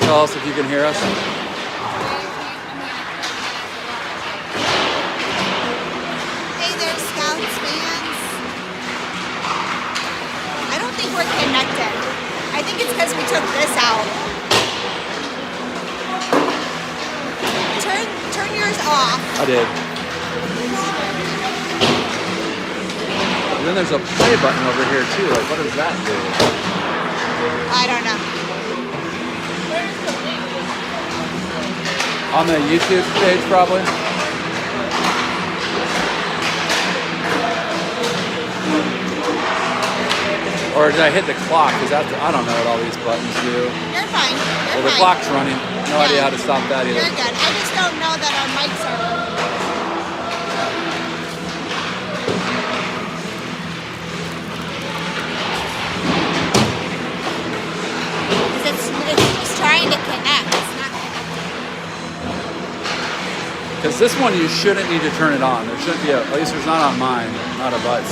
tell us if you can hear us? Hey there, Scouts fans. I don't think we're connected. I think it's because we took this out. Turn yours off. I did. And then there's a play button over here too. Like, what does that do? I don't know. On the YouTube page, probably. Or did I hit the clock? Because I don't know what all these buttons do. You're fine. Well, the clock's running. No idea how to stop that either. You're good. I just don't know that our mics are working. It's just trying to connect. It's not connecting. Because this one, you shouldn't need to turn it on. There shouldn't be at least there's not on mine, not a button.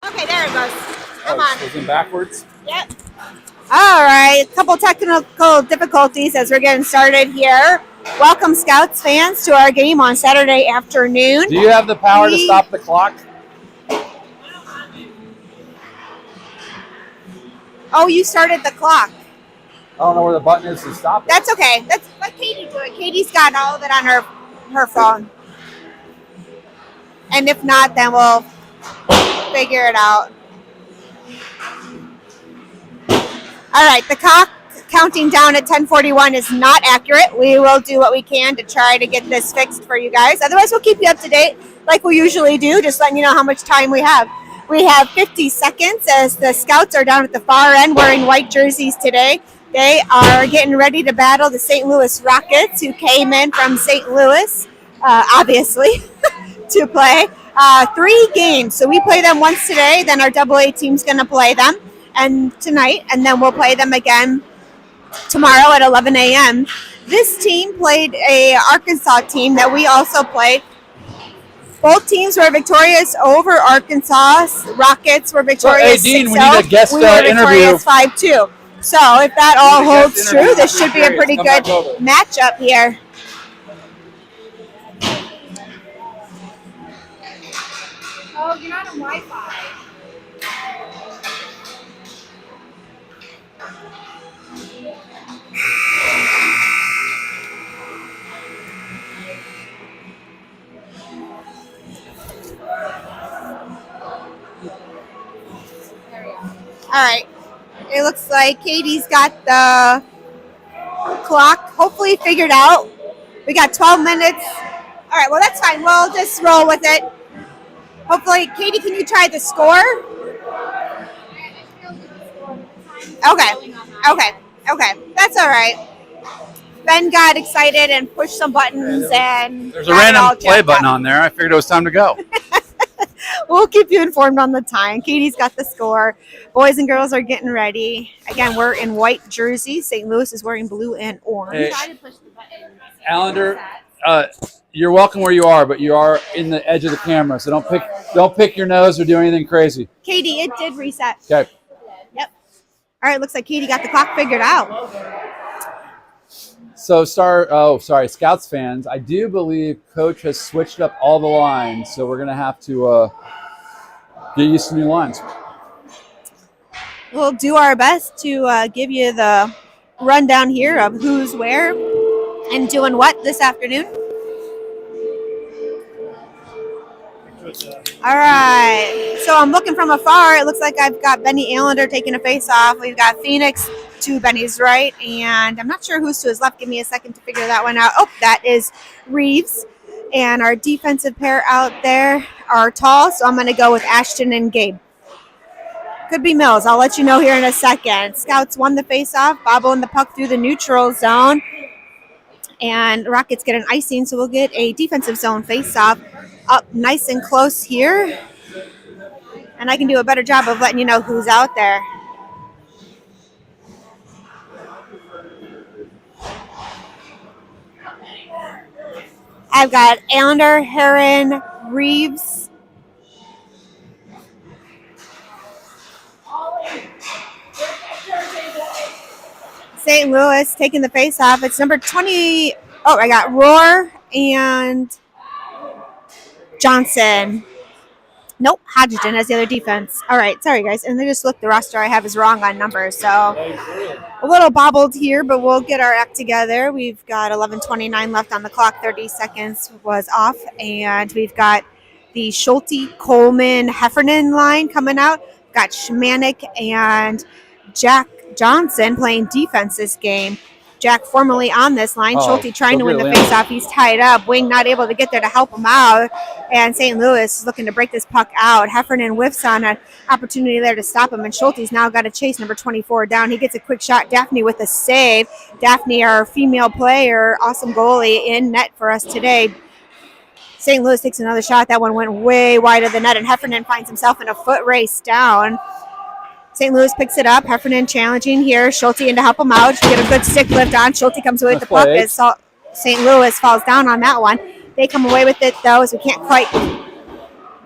Okay, there it goes. Come on. Goes in backwards? Yep. All right, a couple technical difficulties as we're getting started here. Welcome, Scouts fans, to our game on Saturday afternoon. Do you have the power to stop the clock? Oh, you started the clock. I don't know where the button is to stop it. That's okay. Let Katie do it. Katie's got all of it on her phone. And if not, then we'll figure it out. All right, the clock counting down at 10:41 is not accurate. We will do what we can to try to get this fixed for you guys. Otherwise, we'll keep you up to date like we usually do, just letting you know how much time we have. We have 50 seconds as the Scouts are down at the far end wearing white jerseys today. They are getting ready to battle the St. Louis Rockets, who came in from St. Louis, obviously, to play 3 games. So we play them once today, then our AA team's going to play them and tonight, and then we'll play them again tomorrow at 11 a.m. This team played a Arkansas team that we also played. Both teams were victorious over Arkansas. Rockets were victorious 6-0. So, hey, Dean, we need a guest we were interview. victorious 5-2. So if that all holds true, this should be a pretty good matchup here. Oh, you're not on Wi-Fi. All right. It looks like Katie's got the clock hopefully figured out. We got 12 minutes. All right, well, that's fine. We'll just roll with it. Hopefully, Katie, can you try the score? Okay. That's all right. Ben got excited and pushed some buttons, and there's a random play button on there. I figured it was time to go. We'll keep you informed on the time. Katie's got the score. Boys and girls are getting ready. Again, we're in white jerseys. St. Louis is wearing blue and orange. Hey, Allender, you're welcome where you are, but you are in the edge of the camera, so don't pick your nose or do anything crazy. Katie, it did reset. Okay. Yep. All right, looks like Katie got the clock figured out. So, Scouts fans, I do believe Coach has switched up all the lines, so we're going to have to get used to new lines. We'll do our best to give you the rundown here of who's where and doing what this afternoon. All right, so I'm looking from afar. It looks like I've got Benny Allender taking a face off. We've got Phoenix to Benny's right, and I'm not sure who's to his left. Give me a second to figure that one out. Oh, that is Reeves. And our defensive pair out there are tall, so I'm going to go with Ashton and Gabe. Could be Mills. I'll let you know here in a second. Scouts won the face-off, bobbling the puck through the neutral zone. And Rockets get an icing, so we'll get a defensive zone face-off up nice and close here. And I can do a better job of letting you know who's out there. I've got Allender, Heron, Reeves. St. Louis taking the face off. It's number 20. Oh, I got Rohr and Johnson. Nope, Hodgson as the other defense. All right, sorry guys. And I just looked, the roster I have is wrong on numbers. So a little bobbled here, but we'll get our act together. We've got 11:29 left on the clock. 30 seconds was off. And we've got the Schulte, Coleman, Heffernan line coming out. Got Schmanik and Jack Johnson playing defense this game. Jack formerly on this line. Schulte trying to win the faceoff. He's tied up. Wing not able to get there to help him out. And St. Louis is looking to break this puck out. Heffernan whiffs on an opportunity there to stop him. And Schulte's now got to chase number 24 down. He gets a quick shot. Daphne with a save. Daphne, our female player, awesome goalie in net for us today. St. Louis takes another shot. That one went way wide of the net. And Heffernan finds himself in a foot race down. St. Louis picks it up. Heffernan challenging here. Schulte in to help him out. Get a good stick lift on. Schulte comes away with the puck as St. Louis falls down on that one. They come away with it, though, as we can't quite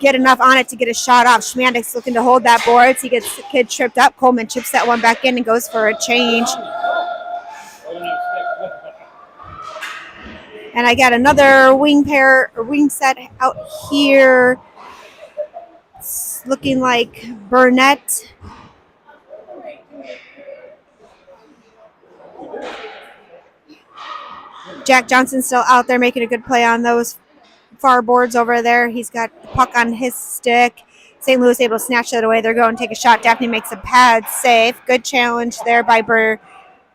get enough on it to get a shot off. Schmanik's looking to hold that boards. He gets the kid tripped up. Coleman chips that one back in and goes for a change. And I got another wing set out here. It's looking like Burnett. Jack Johnson still out there making a good play on those far boards over there. He's got the puck on his stick. St. Louis able to snatch that away. They're going to take a shot. Daphne makes a pad save. Good challenge there by Burnett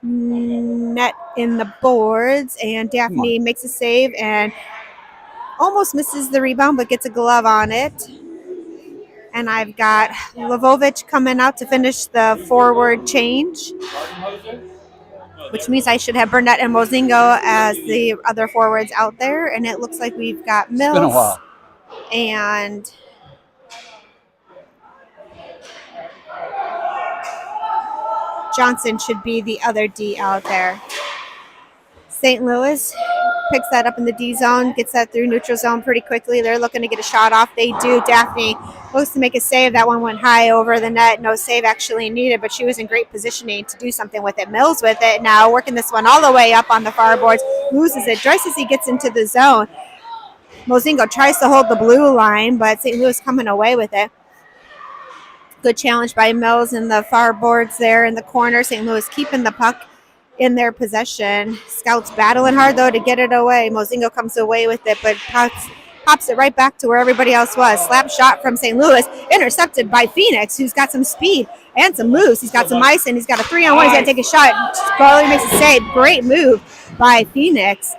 in the boards. And Daphne makes a save and almost misses the rebound, but gets a glove on it. And I've got Lvovich coming out to finish the forward change, which means I should have Burnett and Mozingo as the other forwards out there. And it looks like we've got Mills. It's been a while. And Johnson should be the other D out there. St. Louis picks that up in the D zone, gets that through neutral zone pretty quickly. They're looking to get a shot off. They do. Daphne looks to make a save. That one went high over the net. No save actually needed, but she was in great positioning to do something with it. Mills with it now, working this one all the way up on the far boards. Loses it. Just as he gets into the zone. Mozingo tries to hold the blue line, but St. Louis coming away with it. Good challenge by Mills in the far boards there in the corner. St. Louis keeping the puck in their possession. Scouts battling hard, though, to get it away. Mozingo comes away with it, but pops it right back to where everybody else was. Slap shot from St. Louis, intercepted by Phoenix, who's got some speed and some moves. He's got some ice, and he's got a 3-on-1. He's got to take a shot. Scarlett makes a save. Great move by Phoenix.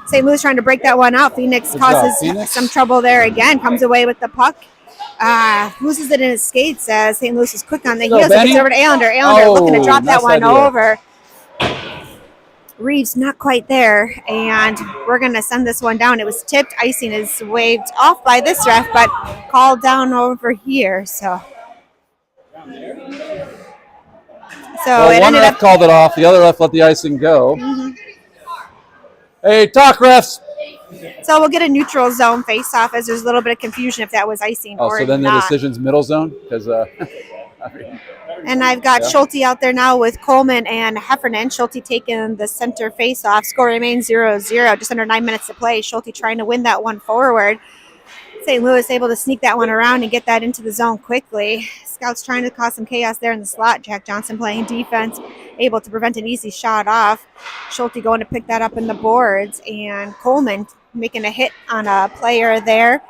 St. Louis trying to break that one out. Phoenix causes some trouble there again. Comes away with the puck. Loses it in his skates as St. Louis is quick on the heels. It gets over to Allender. Allender looking to drop that one over. Reeves not quite there, and we're going to send this one down. It was tipped. Icing is waved off by this ref, but called down over here. So well, one ref called it off. The other ref let the icing go. Mm-hmm. Hey, talk refs. So we'll get a neutral zone face-off as there's a little bit of confusion if that was icing or not. So then the decision's middle zone? Because and I've got Schulte out there now with Coleman and Heffernan. Schulte taking the center face-off. Score remains 0-0. Just under 9 minutes to play. Schulte trying to win that one forward. St. Louis able to sneak that one around and get that into the zone quickly. Scouts trying to cause some chaos there in the slot. Jack Johnson playing defense, able to prevent an easy shot off. Schulte going to pick that up in the boards. And Coleman making a hit on a player there.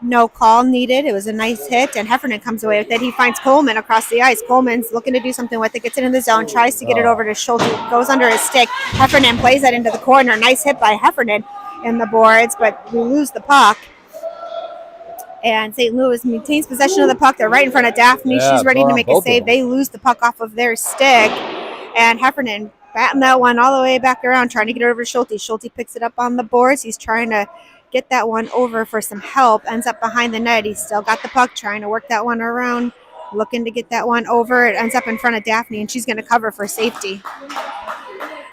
No call needed. It was a nice hit, and Heffernan comes away with it. He finds Coleman across the ice. Coleman's looking to do something with it, gets it in the zone, tries to get it over to Schulte, goes under his stick. Heffernan plays that into the corner. Nice hit by Heffernan in the boards, but we lose the puck. And St. Louis maintains possession of the puck. They're right in front of Daphne. She's ready to make a save. They lose the puck off of their stick, and Heffernan batting that one all the way back around, trying to get it over to Schulte. Schulte picks it up on the boards. He's trying to get that one over for some help. Ends up behind the net. He's still got the puck, trying to work that one around, looking to get that one over. It ends up in front of Daphne, and she's going to cover for safety.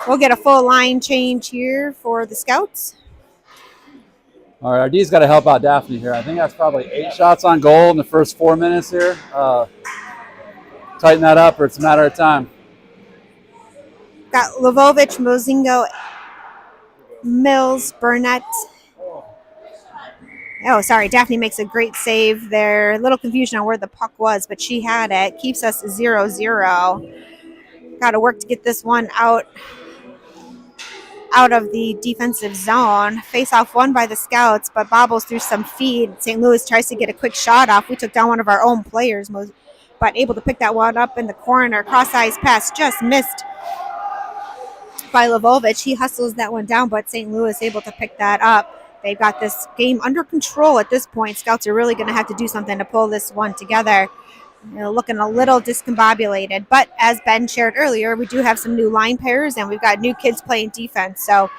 We'll get a full line change here for the Scouts. All right, our D's got to help out Daphne here. I think that's probably 8 shots on goal in the first 4 minutes here. Tighten that up, or it's a matter of time. Got Lvovich, Mozingo, Mills, Burnett. Oh, sorry. Daphne makes a great save there. A little confusion on where the puck was, but she had it. Keeps us 0-0. Got to work to get this one out of the defensive zone. Face off won by the Scouts, but bobbles through some feed. St. Louis tries to get a quick shot off. We took down one of our own players, but able to pick that one up in the corner. Cross-eyes pass just missed by Lvovich. He hustles that one down, but St. Louis able to pick that up. They've got this game under control at this point. Scouts are really going to have to do something to pull this one together. Looking a little discombobulated. But as Ben shared earlier, we do have some new line pairs, and we've got new kids playing defense. So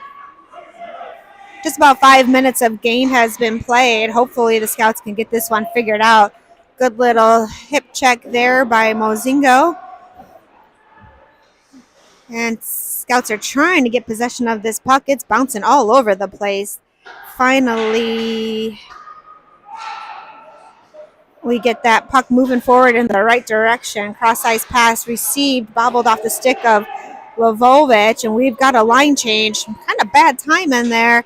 just about 5 minutes of game has been played. Hopefully the Scouts can get this one figured out. Good little hip check there by Mozingo. And Scouts are trying to get possession of this puck. It's bouncing all over the place. Finally, we get that puck moving forward in the right direction. Cross-ice pass received, bobbled off the stick of Lvovich, and we've got a line change. Kind of bad time in there.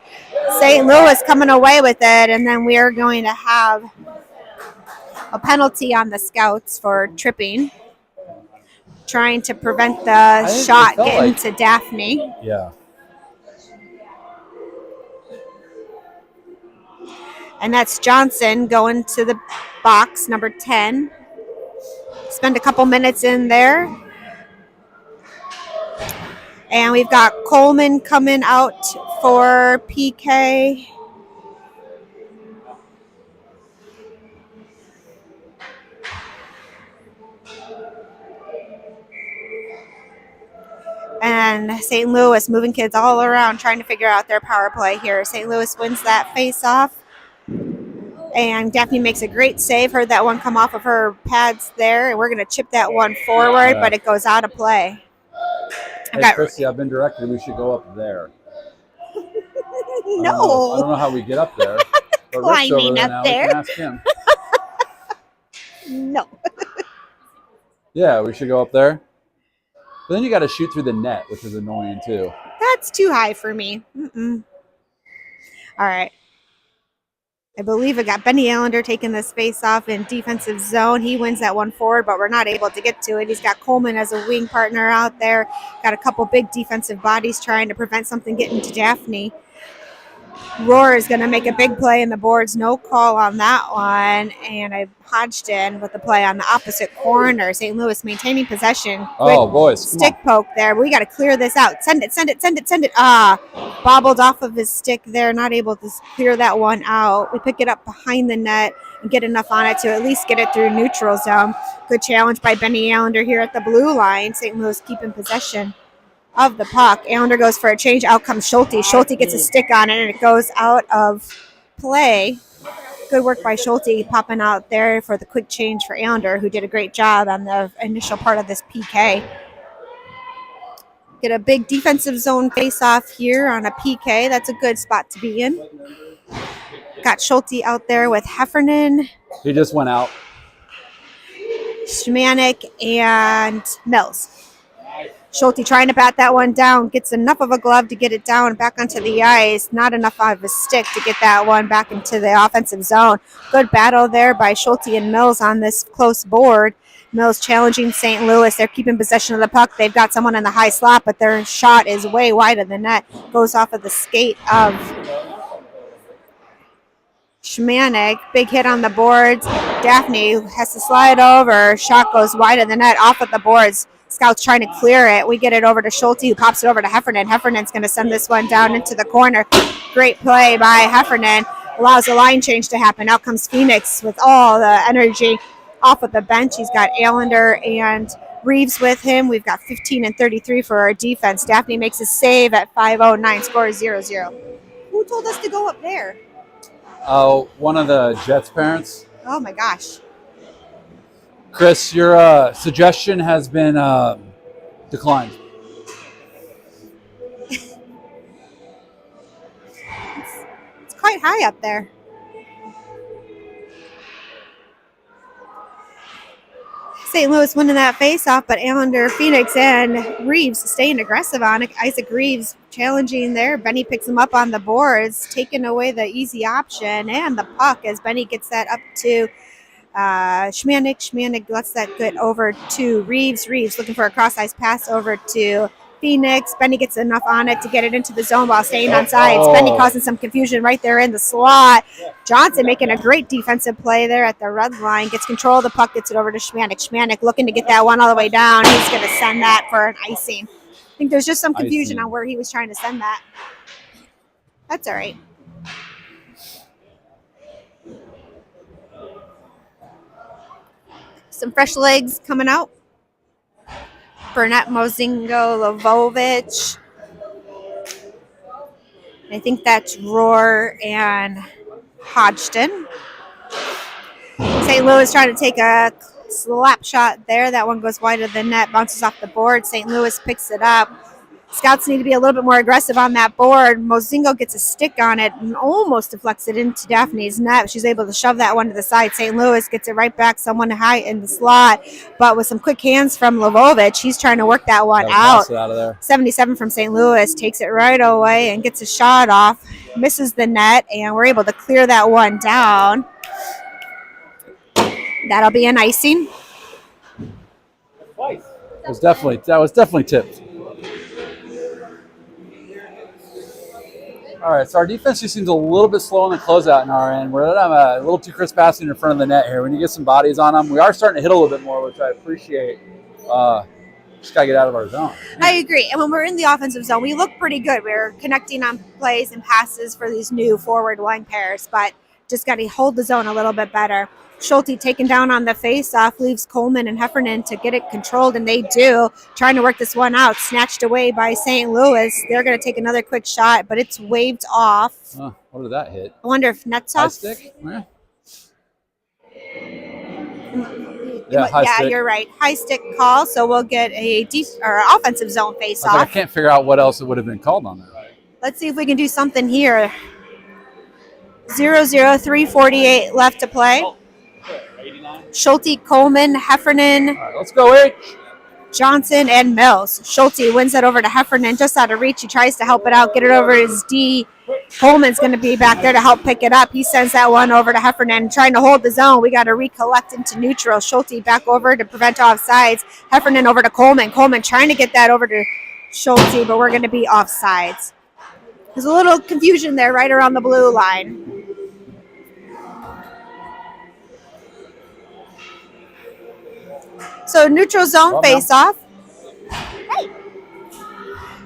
St. Louis coming away with it, and then we are going to have a penalty on the Scouts for tripping, trying to prevent the shot getting to Daphne. Yeah. And that's Johnson going to the box, number 10. Spend a couple minutes in there. And we've got Coleman coming out for PK. And St. Louis moving kids all around trying to figure out their power play here. St. Louis wins that face-off. And Daphne makes a great save. Heard that one come off of her pads there. And we're going to chip that one forward, but it goes out of play. Hey, Chrissy, I've been directed we should go up there. No. I don't know how we get up there. But Climbing up there. We can ask him. No. Yeah, we should go up there. But then you got to shoot through the net, which is annoying too. That's too high for me. All right. I believe I got Benny Allender taking this face off in defensive zone. He wins that one forward, but we're not able to get to it. He's got Coleman as a wing partner out there. Got a couple big defensive bodies trying to prevent something getting to Daphne. Roar is going to make a big play in the boards. No call on that one. And I Hodgson with the play on the opposite corner. St. Louis maintaining possession. Oh, boys. Stick poke there. We got to clear this out. Send it, send it, send it, send it. Bobbled off of his stick there. Not able to clear that one out. We pick it up behind the net and get enough on it to at least get it through neutral zone. Good challenge by Benny Allender here at the blue line. St. Louis keeping possession of the puck. Allender goes for a change. Out comes Schulte. Schulte gets a stick on it, and it goes out of play. Good work by Schulte popping out there for the quick change for Allender, who did a great job on the initial part of this PK. Get a big defensive zone face-off here on a PK. That's a good spot to be in. Got Schulte out there with Heffernan. He just went out. Schmanek and Mills. Schulte trying to bat that one down, gets enough of a glove to get it down back onto the ice, not enough of a stick to get that one back into the offensive zone. Good battle there by Schulte and Mills on this close board. Mills challenging St. Louis. They're keeping possession of the puck. They've got someone in the high slot, but their shot is way wide of the net. Goes off of the skate of Schmanek. Big hit on the boards. Daphne has to slide over. Shot goes wide of the net, off of the boards. Scouts trying to clear it. We get it over to Schulte, who pops it over to Heffernan. Heffernan's going to send this one down into the corner. Great play by Heffernan. Allows a line change to happen. Out comes Phoenix with all the energy off of the bench. He's got Allender and Reeves with him. We've got 15 and 33 for our defense. Daphne makes a save at 5:09. Score 0-0. Who told us to go up there? Oh, one of the Jets' parents. Oh, my gosh. Chris, your suggestion has been declined. It's quite high up there. St. Louis winning that face-off, but Allender, Phoenix, and Reeves staying aggressive on it. Isaac Reeves challenging there. Benny picks him up on the boards, taking away the easy option and the puck as Benny gets that up to Schmanik. Schmanik lets that get over to Reeves. Reeves looking for a cross-ice pass over to Phoenix. Benny gets enough on it to get it into the zone while staying on sides. Benny causing some confusion right there in the slot. Johnson making a great defensive play there at the red line. Gets control of the puck, gets it over to Schmanik. Schmanik looking to get that one all the way down. He's going to send that for an icing. I think there's just some confusion on where he was trying to send that. That's all right. Some fresh legs coming out. Burnett, Mozingo, Lvovich. I think that's Rohr and Hodgson. St. Louis trying to take a slap shot there. That one goes wide of the net, bounces off the board. St. Louis picks it up. Scouts need to be a little bit more aggressive on that board. Mozingo gets a stick on it and almost deflects it into Daphne's net. She's able to shove that one to the side. St. Louis gets it right back, someone high in the slot. But with some quick hands from Lvovich, he's trying to work that one out. Out of there. 77 from St. Louis takes it right away and gets a shot off. Misses the net, and we're able to clear that one down. That'll be an icing. That was definitely tipped. All right, so our defense just seems a little bit slow on the closeout in our end. We're a little too crisp passing in front of the net here. We need to get some bodies on them. We are starting to hit a little bit more, which I appreciate. Just got to get out of our zone. I agree. And when we're in the offensive zone, we look pretty good. We're connecting on plays and passes for these new forward line pairs, but just got to hold the zone a little bit better. Schulte taken down on the face-off, leaves Coleman and Heffernan to get it controlled, and they do. Trying to work this one out, snatched away by St. Louis. They're going to take another quick shot, but it's waved off. What did that hit? I wonder if Netsov. High stick? Yeah, stick. You're right. High stick call, so we'll get a offensive zone face-off. I can't figure out what else it would have been called on there. Let's see if we can do something here. 0-0, 3:48 left to play. Schulte, Coleman, Heffernan. All right, let's go, H. Johnson, and Mills. Schulte wins it over to Heffernan just out of reach. He tries to help it out, get it over to his D. Coleman's going to be back there to help pick it up. He sends that one over to Heffernan, trying to hold the zone. We got to recollect into neutral. Schulte back over to prevent offsides. Heffernan over to Coleman. Coleman trying to get that over to Schulte, but we're going to be offsides. There's a little confusion there right around the blue line. So neutral zone face-off. Hey.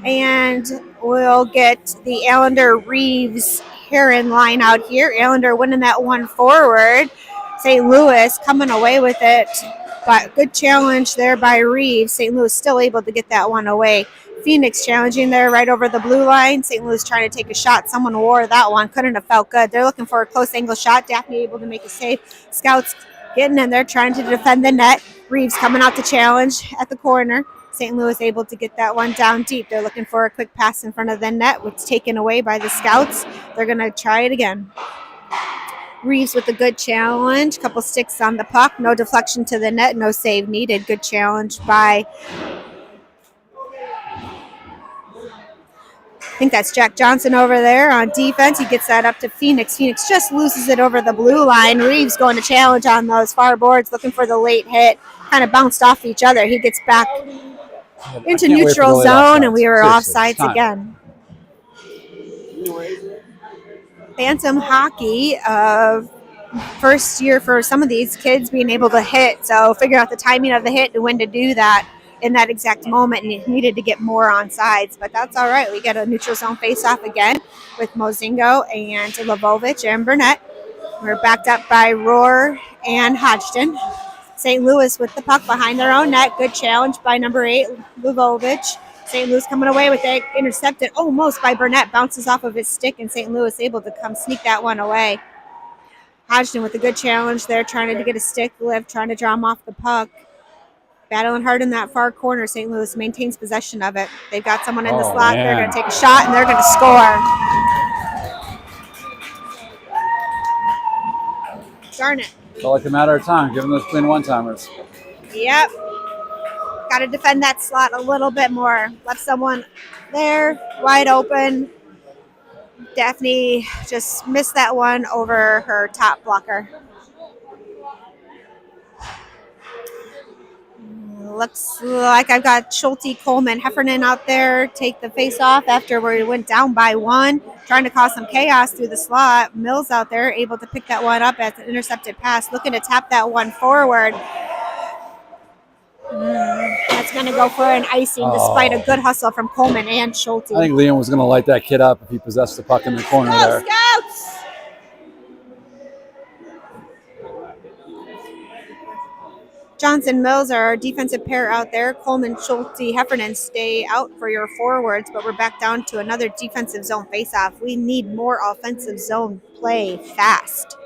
And we'll get the Allender Reeves Heron line out here. Allender winning that one forward. St. Louis coming away with it. But good challenge there by Reeves. St. Louis still able to get that one away. Phoenix challenging there right over the blue line. St. Louis trying to take a shot. Someone wore that one. Couldn't have felt good. They're looking for a close angle shot. Daphne able to make a save. Scouts getting in there trying to defend the net. Reeves coming out to challenge at the corner. St. Louis able to get that one down deep. They're looking for a quick pass in front of the net, which is taken away by the Scouts. They're going to try it again. Reeves with a good challenge. Couple sticks on the puck. No deflection to the net. No save needed. Good challenge by, I think that's Jack Johnson over there on defense. He gets that up to Phoenix. Phoenix just loses it over the blue line. Reeves going to challenge on those far boards, looking for the late hit. Kind of bounced off each other. He gets back into neutral zone, and we were offsides again. Phantom hockey, first year for some of these kids being able to hit. So figure out the timing of the hit and when to do that in that exact moment, and you needed to get more on sides, but that's all right. We get a neutral zone face-off again with Mozingo and Lvovich and Burnett. We're backed up by Rohr and Hodgson. St. Louis with the puck behind their own net. Good challenge by number 8, Lvovich. St. Louis coming away with it. Intercepted almost by Burnett. Bounces off of his stick, and St. Louis able to come sneak that one away. Hodgson with a good challenge there, trying to get a stick lift, trying to draw him off the puck. Battling hard in that far corner. St. Louis maintains possession of it. They've got someone in the slot. Man. They're going to take a shot, and they're going to score. Darn it. Felt like a matter of time, giving those twin one-timers. Yep. Got to defend that slot a little bit more. Left someone there, wide open. Daphne just missed that one over her top blocker. Looks like I've got Schulte, Coleman, Heffernan out there take the face off after we went down by one, trying to cause some chaos through the slot. Mills out there able to pick that one up as an intercepted pass, looking to tap that one forward. That's going to go for an icing despite a good hustle from Coleman and Schulte. I think Liam was going to light that kid up if he possessed the puck in the corner there. Scouts! Johnson Mills are our defensive pair out there. Coleman, Schulte, Heffernan stay out for your forwards, but we're back down to another defensive zone faceoff. We need more offensive zone play fast.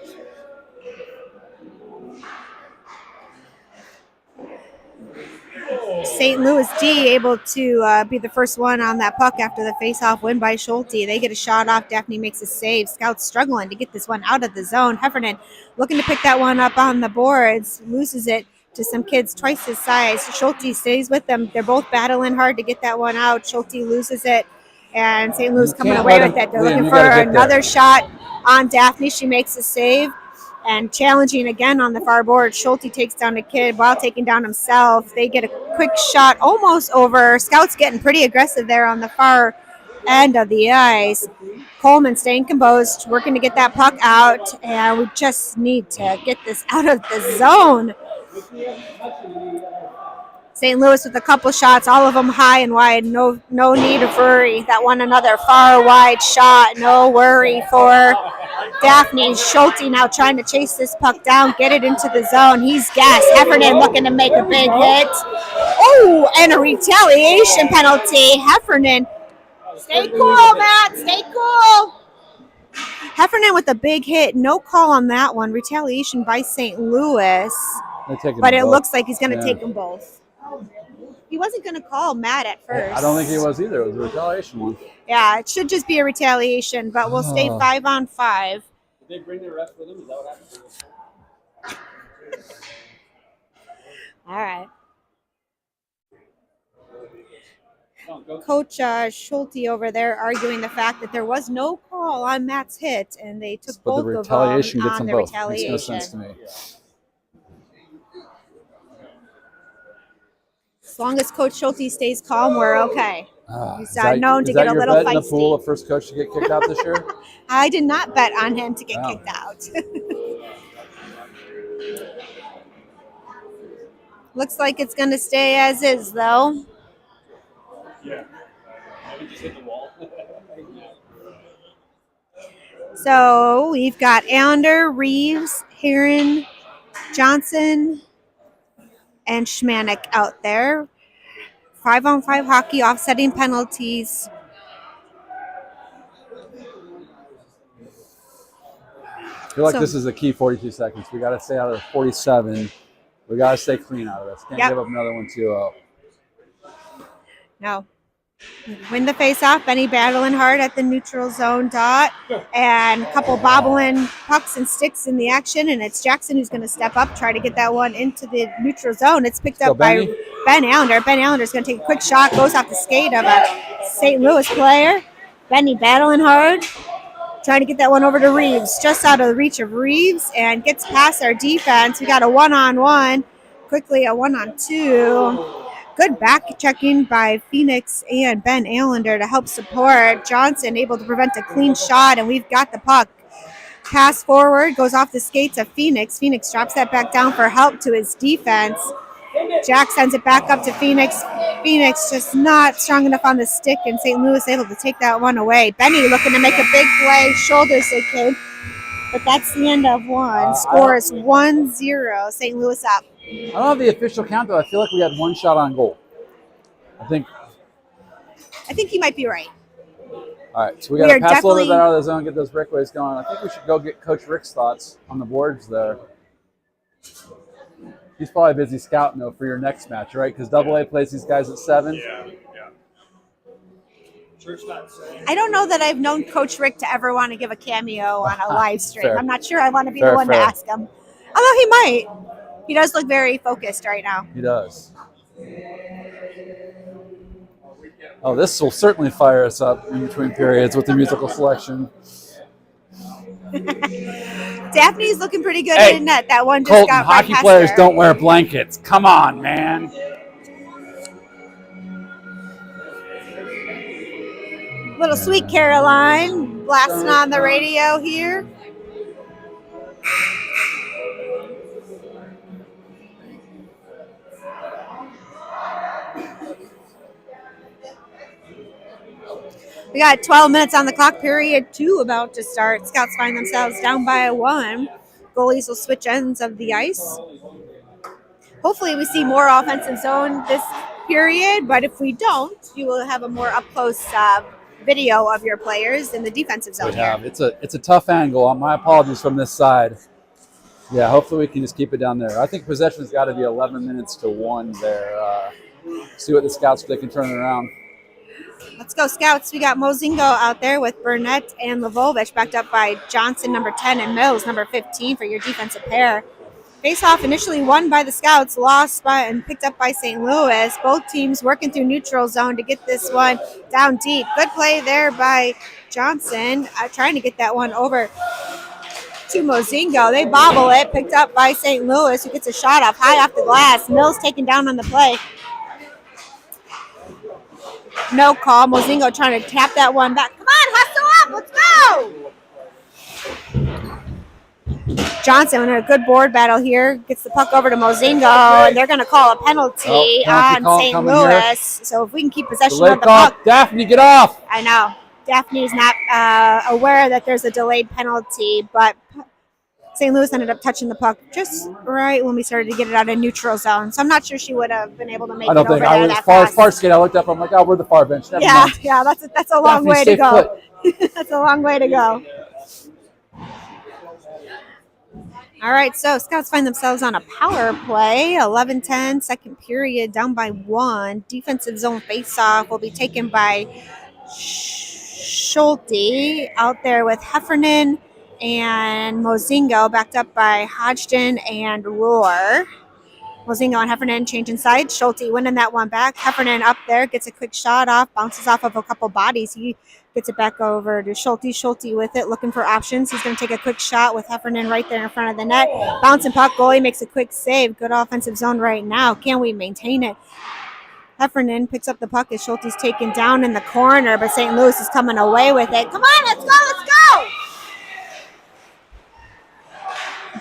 St. Louis D able to be the first one on that puck after the faceoff win by Schulte. They get a shot off. Daphne makes a save. Scouts struggling to get this one out of the zone. Heffernan looking to pick that one up on the boards. Loses it to some kids twice his size. Schulte stays with them. They're both battling hard to get that one out. Schulte loses it, and St. Louis coming away with it. They're looking for another shot on Daphne. She makes a save, and challenging again on the far board. Schulte takes down a kid while taking down himself. They get a quick shot almost over. Scouts getting pretty aggressive there on the far end of the ice. Coleman staying composed, working to get that puck out, and we just need to get this out of the zone. St. Louis with a couple shots, all of them high and wide. No need of worry. That one another far wide shot. No worry for Daphne. Schulte now trying to chase this puck down, get it into the zone. He's gassed. Heffernan looking to make a big hit. Oh, and a retaliation penalty. Heffernan. Stay cool, Matt. Stay cool. Heffernan with a big hit. No call on that one. Retaliation by St. Louis. But it looks like he's going to take them both. He wasn't going to call Matt at first. I don't think he was either. It was a retaliation one. Yeah, it should just be a retaliation, but we'll stay 5-on-5. Did they bring the ref with them? Is that what happened? All right. Coach Schulte over there arguing the fact that there was no call on Matt's hit, and they took both the of them retaliation gets on them the both. retaliation. Makes no sense to me. As long as Coach Schulte stays calm, we're okay. He's known to is get that a your little bet in the feisty. pool of first coach to get kicked out this year? I did not bet on him to get Wow. kicked out. Looks like it's going to stay as is, though. Yeah. Maybe just hit the wall. So we've got Allender, Reeves, Heron, Johnson, and Schmanek out there. 5-on-5 hockey, offsetting penalties. I feel like this is a key 42 seconds. We got to stay out of the 47. We got to stay clean out of this. Can't give up another one 2-0. No. Win the face-off. Benny battling hard at the neutral zone dot. And a couple bobbling pucks and sticks in the action. And it's Jackson who's going to step up, try to get that one into the neutral zone. It's picked up by Ben Allender. Ben Allender's going to take a quick shot. Goes off the skate of a St. Louis player. Benny battling hard. Trying to get that one over to Reeves. Just out of the reach of Reeves. And gets past our defense. We got a 1-on-1. Quickly a 1-on-2. Good back checking by Phoenix and Ben Allender to help support. Johnson able to prevent a clean shot, and we've got the puck. Pass forward, goes off the skates of Phoenix. Phoenix drops that back down for help to his defense. Jack sends it back up to Phoenix. Phoenix just not strong enough on the stick, and St. Louis able to take that one away. Benny looking to make a big play, shoulders the kid. But that's the end of one. Score is 1-0. St. Louis up. I don't have the official count, though. I feel like we had one shot on goal. I think he might be right. All right, so we got to pass a little bit out of the zone, get those breakaways going. I think we should go get Coach Rick's thoughts on the boards there. He's probably busy scouting, though, for your next match, right? Because AA plays these guys at 7. Yeah. I don't know that I've known Coach Rick to ever want to give a cameo on a live stream. Fair. I'm not sure I want to be the one to ask him. Although he might. He does look very focused right now. He does. Oh, this will certainly fire us up in between periods with the musical selection. Daphne's looking pretty good Hey, in net. That one just Colton, got right hockey past players her. don't wear blankets. Come on, man. Little Sweet Caroline blasting on the radio here. We got 12 minutes on the clock, period 2 about to start. Scouts find themselves down by 1. Goalies will switch ends of the ice. Hopefully we see more offensive zone this period, but if we don't, you will have a more up-close video of your players in the defensive zone. We have. It's a tough angle. My apologies from this side. Yeah, hopefully we can just keep it down there. I think possession's got to be 11 minutes to 1 there. See what the Scouts, if they can turn it around. Let's go, Scouts. We got Mozingo out there with Burnett and Lvovich, backed up by Johnson, number 10, and Mills, number 15, for your defensive pair. Face-off initially won by the Scouts, lost by and picked up by St. Louis. Both teams working through neutral zone to get this one down deep. Good play there by Johnson, trying to get that one over to Mozingo. They bobble it, picked up by St. Louis, who gets a shot off high off the glass. Mills taken down on the play. No call. Mozingo trying to tap that one back. Come on, hustle up. Let's go. Johnson in a good board battle here. Gets the puck over to Mozingo, and they're going to call a penalty on St. Louis. So if we can keep possession of the puck. Daphne, get off. I know. Daphne's not aware that there's a delayed penalty, but St. Louis ended up touching the puck just right when we started to get it out of neutral zone. So I'm not sure she would have been able to make it over there. I don't think. As far skate, I looked up. I'm like, oh, we're the far bench. Never mind. Yeah, that's a long way to go. That's a long way to go. All right, so Scouts find themselves on a power play. 11-10, second period, down by 1. Defensive zone faceoff will be taken by Schulte out there with Heffernan and Mozingo, backed up by Hodgson and Rohr. Mozingo and Heffernan changing sides. Schulte winning that one back. Heffernan up there, gets a quick shot off, bounces off of a couple bodies. He gets it back over to Schulte. Schulte with it, looking for options. He's going to take a quick shot with Heffernan right there in front of the net. Bouncing puck, goalie makes a quick save. Good offensive zone right now. Can we maintain it? Heffernan picks up the puck as Schulte's taken down in the corner, but St. Louis is coming away with it. Come on, let's go, let's go!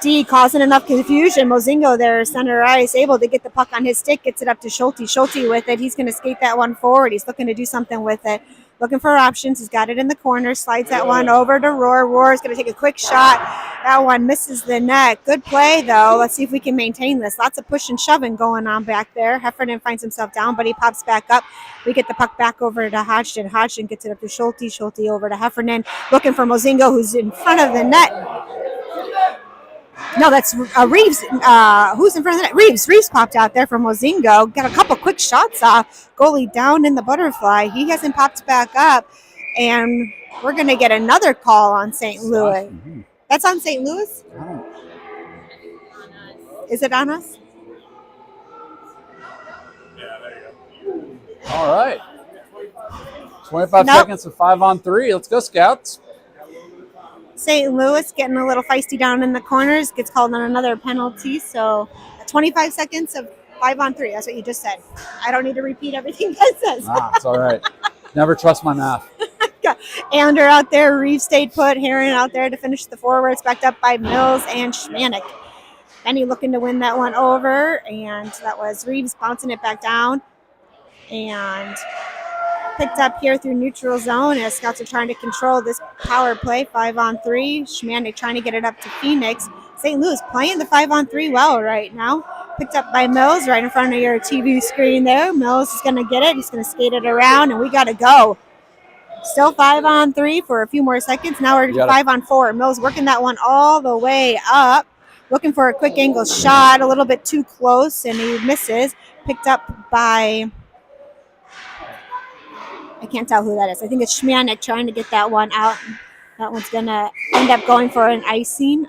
D causing enough confusion. Mozingo there, center ice, able to get the puck on his stick, gets it up to Schulte. Schulte with it. He's going to skate that one forward. He's looking to do something with it. Looking for options. He's got it in the corner. Slides that one over to Rohr. Rohr is going to take a quick shot. That one misses the net. Good play, though. Let's see if we can maintain this. Lots of push and shoving going on back there. Heffernan finds himself down, but he pops back up. We get the puck back over to Hodgson. Hodgson gets it up to Schulte. Schulte over to Heffernan. Looking for Mozingo, who's in front of the net. No, that's Reeves. Who's in front of the net? Reeves. Reeves popped out there from Mozingo. Got a couple quick shots off. Goalie down in the butterfly. He hasn't popped back up. And we're going to get another call on St. Louis. That's on St. Louis? Is it on us? Yeah, there you go. All right. 25 seconds of 5-on-3. Let's go, Scouts. St. Louis getting a little feisty down in the corners, gets called on another penalty. So 25 seconds of 5-on-3. That's what you just said. I don't need to repeat everything that says. It's all right. Never trust my math. Ander out there, Reeves stayed put, Heron out there to finish the forwards, backed up by Mills and Schmanik. Benny looking to win that one over, and that was Reeves bouncing it back down. And picked up here through neutral zone as Scouts are trying to control this power play. 5-on-3. Schmanik trying to get it up to Phoenix. St. Louis playing the 5-on-3 well right now. Picked up by Mills right in front of your TV screen there. Mills is going to get it. He's going to skate it around, and we got to go. Still 5-on-3 for a few more seconds. Now we're 5-on-4. Mills working that one all the way up. Looking for a quick angle shot. A little bit too close, and he misses. Picked up by... I can't tell who that is. I think it's Schmanik trying to get that one out. That one's going to end up going for an icing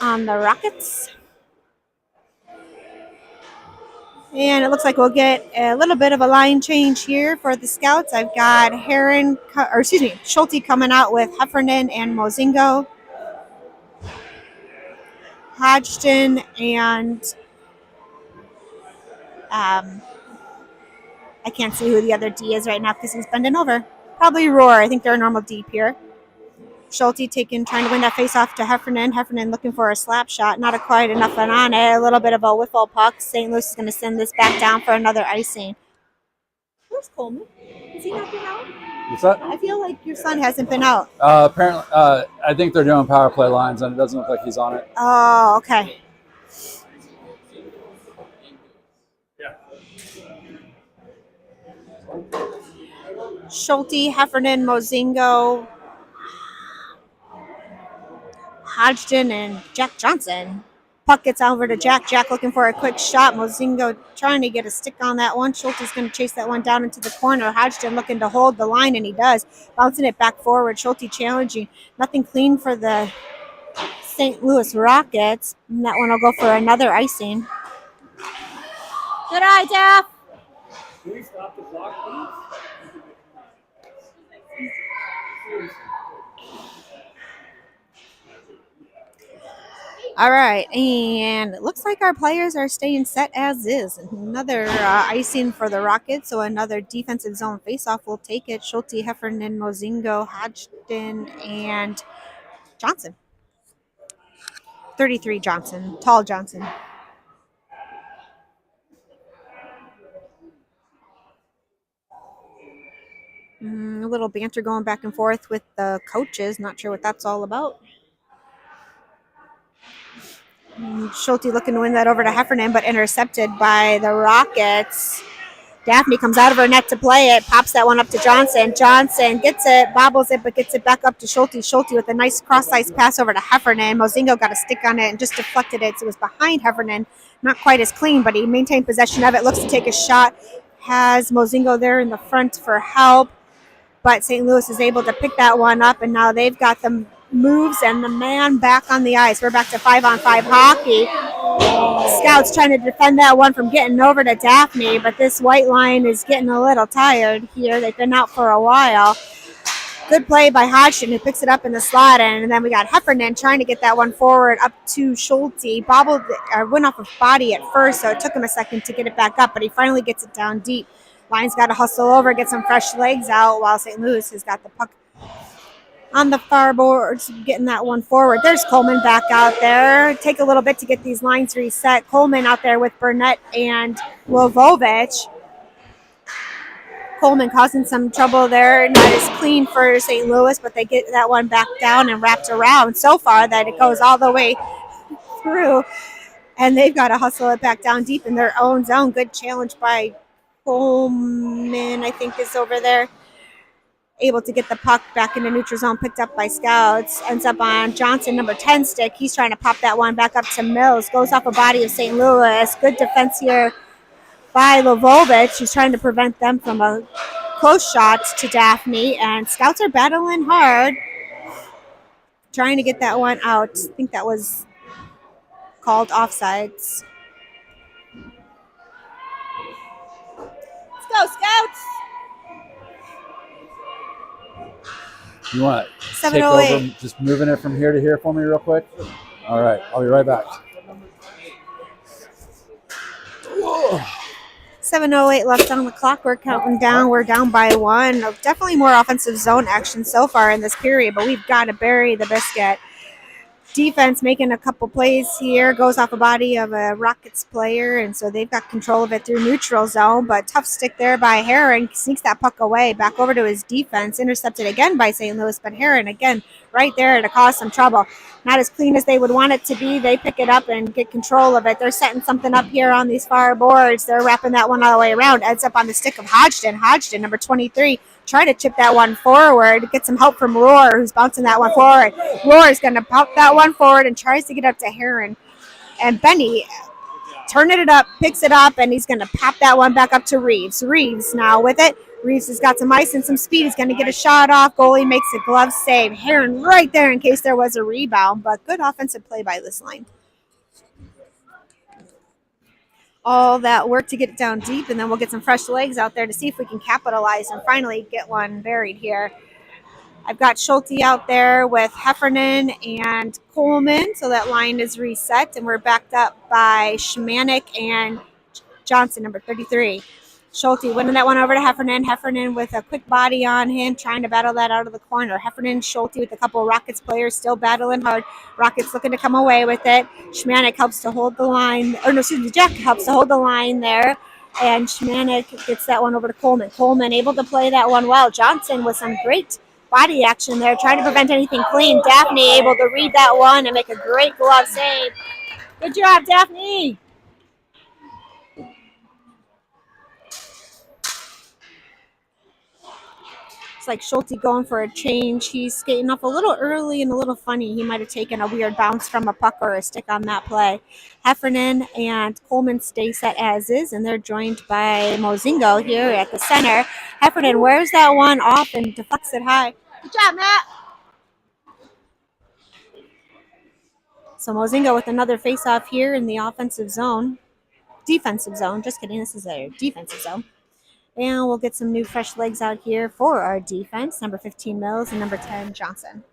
on the Rockets. And it looks like we'll get a little bit of a line change here for the Scouts. I've got Schulte coming out with Heffernan and Mozingo. Hodgson and I can't see who the other D is right now because he's bending over. Probably Roar. I think they're a normal deep here. Schulte trying to win that face off to Heffernan. Heffernan looking for a slap shot. Not quite enough on it. A little bit of a wiffle puck. St. Louis is going to send this back down for another icing. Where's Coleman? Has he not been out? What's that? I feel like your son hasn't been out. Apparently, I think they're doing power play lines, and it doesn't look like he's on it. Oh, okay. Schulte, Heffernan, Mozingo, Hodgson, and Jack Johnson. Puck gets over to Jack. Jack looking for a quick shot. Mozingo trying to get a stick on that one. Schulte's going to chase that one down into the corner. Hodgson looking to hold the line, and he does. Bouncing it back forward. Schulte challenging. Nothing clean for the St. Louis Rockets. And that one will go for another icing. Good eye, Jeff. Can we stop the clock, please? All right, and it looks like our players are staying set as is. Another icing for the Rockets, so another defensive zone faceoff will take it. Schulte, Heffernan, Mozingo, Hodgson, and Johnson. 33 Johnson, tall Johnson. A little banter going back and forth with the coaches. Not sure what that's all about. Schulte looking to win that over to Heffernan, but intercepted by the Rockets. Daphne comes out of her net to play it, pops that one up to Johnson. Johnson gets it, bobbles it, but gets it back up to Schulte. Schulte with a nice cross-ice pass over to Heffernan. Mozingo got a stick on it and just deflected it, so it was behind Heffernan. Not quite as clean, but he maintained possession of it. Looks to take a shot. Has Mozingo there in the front for help, but St. Louis is able to pick that one up, and now they've got the moves and the man back on the ice. We're back to 5-on-5 hockey. Scouts trying to defend that one from getting over to Daphne, but this white line is getting a little tired here. They've been out for a while. Good play by Hodgson, who picks it up in the slot, and then we got Heffernan trying to get that one forward up to Schulte. Went off of body at first, so it took him a second to get it back up, but he finally gets it down deep. Line's got to hustle over, get some fresh legs out, while St. Louis has got the puck on the far boards, getting that one forward. There's Coleman back out there. Take a little bit to get these lines reset. Coleman out there with Burnett and Lovovich. Coleman causing some trouble there. Not as clean for St. Louis, but they get that one back down and wrapped around so far that it goes all the way through. And they've got to hustle it back down deep in their own zone. Good challenge by Coleman, I think, is over there. Able to get the puck back in the neutral zone, picked up by Scouts. Ends up on Johnson, number 10 stick. He's trying to pop that one back up to Mills. Goes off a body of St. Louis. Good defense here by Lovovich. He's trying to prevent them from a close shot to Daphne. And Scouts are battling hard, trying to get that one out. I think that was called offsides. Let's go, Scouts! You want to take over, just moving it from here to here for me real quick? All right, I'll be right back. 7:08 left on the clock. We're counting down. We're down by one. Definitely more offensive zone action so far in this period, but we've got to bury the biscuit. Defense making a couple plays here. Goes off a body of a Rockets player, and so they've got control of it through neutral zone. But tough stick there by Heron. Sneaks that puck away. Back over to his defense. Intercepted again by St. Louis, but Heron again right there to cause some trouble. Not as clean as they would want it to be. They pick it up and get control of it. They're setting something up here on these far boards. They're wrapping that one all the way around. Ends up on the stick of Hodgson. Hodgson, number 23. Try to chip that one forward. Get some help from Roar, who's bouncing that one forward. Roar is going to pop that one forward and tries to get up to Heron. And Benny turning it up, picks it up, and he's going to pop that one back up to Reeves. Reeves now with it. Reeves has got some ice and some speed. He's going to get a shot off. Goalie makes a glove save. Heron right there in case there was a rebound, but good offensive play by this line. all that work to get it down deep, and then we'll get some fresh legs out there to see if we can capitalize and finally get one buried here. I've got Schulte out there with Heffernan and Coleman, so that line is reset, and we're backed up by Schmanek and Johnson, number 33. Schulte winning that one over to Heffernan. Heffernan with a quick body on him, trying to battle that out of the corner. Heffernan, Schulte with a couple of Rockets players still battling hard. Rockets looking to come away with it. Schmanek helps to hold the line, Jack helps to hold the line there. And Schmanek gets that one over to Coleman. Coleman able to play that one well. Johnson with some great body action there, trying to prevent anything clean. Daphne able to read that one and make a great glove save. Good job, Daphne. It's like Schulte going for a change. He's skating off a little early and a little funny. He might have taken a weird bounce from a puck or a stick on that play. Heffernan and Coleman stay set as is, and they're joined by Mozingo here at the center. Heffernan wears that one off and deflects it high. Good job, Matt. So Mozingo with another face-off here in the offensive zone. Defensive zone. Just kidding. This is a defensive zone. And we'll get some new fresh legs out here for our defense. Number 15, Mills, and number 10, Johnson.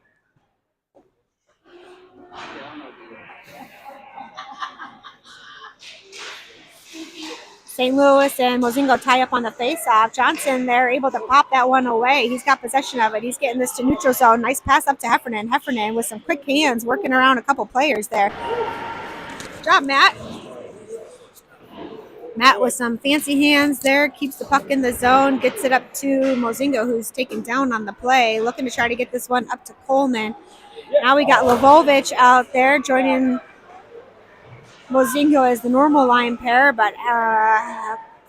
St. Louis and Mozingo tie up on the face-off. Johnson, they're able to pop that one away. He's got possession of it. He's getting this to neutral zone. Nice pass up to Heffernan. Heffernan with some quick hands, working around a couple players there. Good job, Matt. Matt with some fancy hands there, keeps the puck in the zone, gets it up to Mozingo, who's taken down on the play, looking to try to get this one up to Coleman. Now we got Lvovich out there joining Mozingo as the normal line pair, but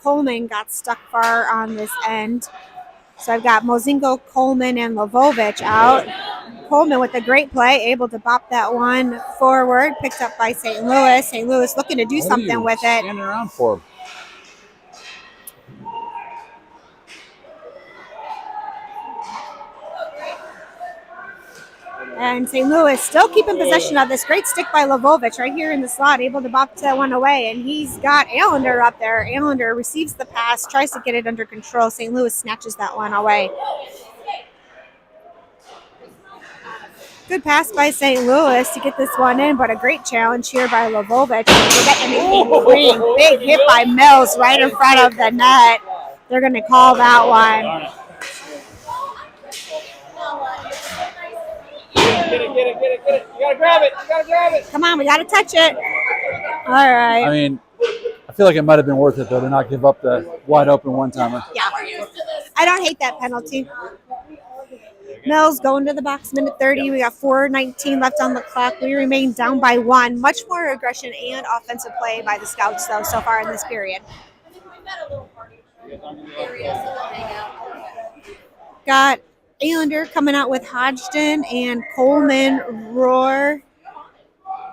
Coleman got stuck far on this end. So I've got Mozingo, Coleman, and Lvovich out. Coleman with a great play, able to bop that one forward, picked up by St. Louis. St. Louis looking to do something with it. Standing around for? And St. Louis still keeping possession of this great stick by Lvovich right here in the slot, able to bop that one away. And he's got Allender up there. Allender receives the pass, tries to get it under control. St. Louis snatches that one away. Good pass by St. Louis to get this one in, but a great challenge here by Lvovich. Big hit by Mills right in front of the net. They're going to call that one. Get it. You gotta grab it. Come on, we got to touch it. All right. I mean, I feel like it might have been worth it, though, to not give up the wide open one-timer. Yeah. I don't hate that penalty. Mills going to the box, minute 30. We got 4:19 left on the clock. We remain down by one. Much more aggression and offensive play by the Scouts, though, so far in this period. Got Allender coming out with Hodgson and Coleman, Rohr.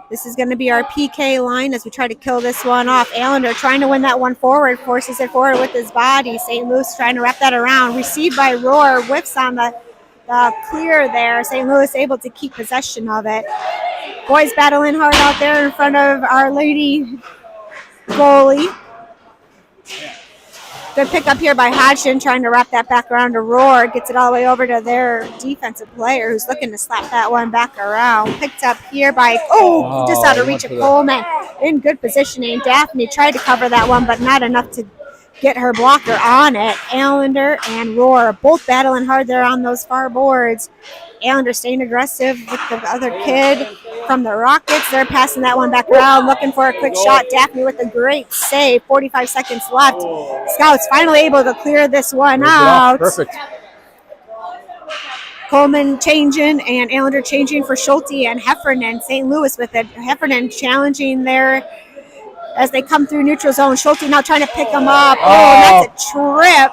This is going to be our PK line as we try to kill this one off. Allender trying to win that one forward, forces it forward with his body. St. Louis trying to wrap that around. Received by Rohr, whiffs on the clear there. St. Louis able to keep possession of it. Boys battling hard out there in front of our lady goalie. Good pick up here by Hodgson, trying to wrap that back around to Rohr. Gets it all the way over to their defensive player who's looking to slap that one back around. Picked up here by, just out of reach of Coleman. In good positioning. Daphne tried to cover that one, but not enough to get her blocker on it. Allender and Rohr both battling hard there on those far boards. Allender staying aggressive with the other kid from the Rockets. They're passing that one back around, looking for a quick shot. Daphne with a great save. 45 seconds left. Scouts finally able to clear this one out. Perfect. Coleman changing and Allender changing for Schulte and Heffernan. St. Louis with it. Heffernan challenging there as they come through neutral zone. Schulte now trying to pick them up. That's a trip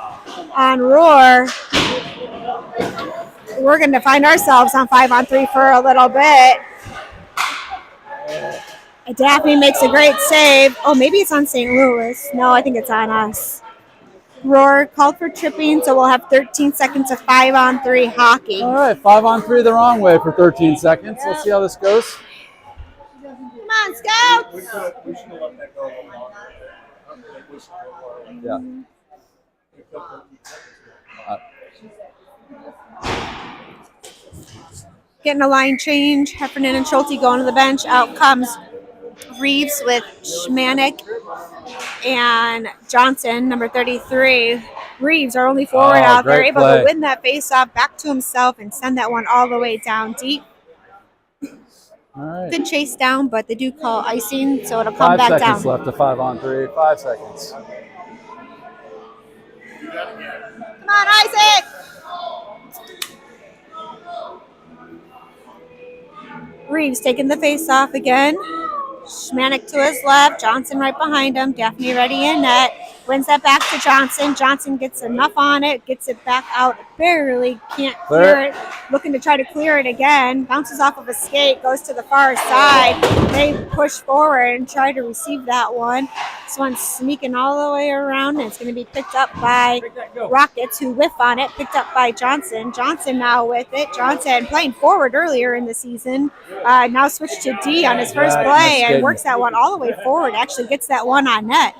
on Rohr. We're going to find ourselves on 5-on-3 for a little bit. Daphne makes a great save. Maybe it's on St. Louis. No, I think it's on us. Rohr called for tripping, so we'll have 13 seconds of 5-on-3 hockey. All right, 5-on-3 the wrong way for 13 seconds. Let's see how this goes. Come on, Scouts! We should have let that go a little longer. Yeah. Getting a line change. Heffernan and Schulte going to the bench. Out comes Reeves with Schmanek and Johnson, number 33. Reeves, our only forward out there, great able play. to win that faceoff back to himself and send that one all the way down deep. All right. Good chase down, but they do call icing, so it'll come 5 back seconds down. left to 5-on-3. 5 seconds. Come on, Isaac! Reeves taking the face off again. Schmanek to his left. Johnson right behind him. Daphne ready in net. Wins that back to Johnson. Johnson gets enough on it. Gets it back out. Barely can't clear it. Looking to try to clear it again. Bounces off of a skate. Goes to the far side. They push forward and try to receive that one. This one's sneaking all the way around. And it's going to be picked up by Rockets, who whiff on it. Picked up by Johnson. Johnson now with it. Johnson playing forward earlier in the season. Now switched to D on his first play and works that one all the way forward. Actually gets that one on net.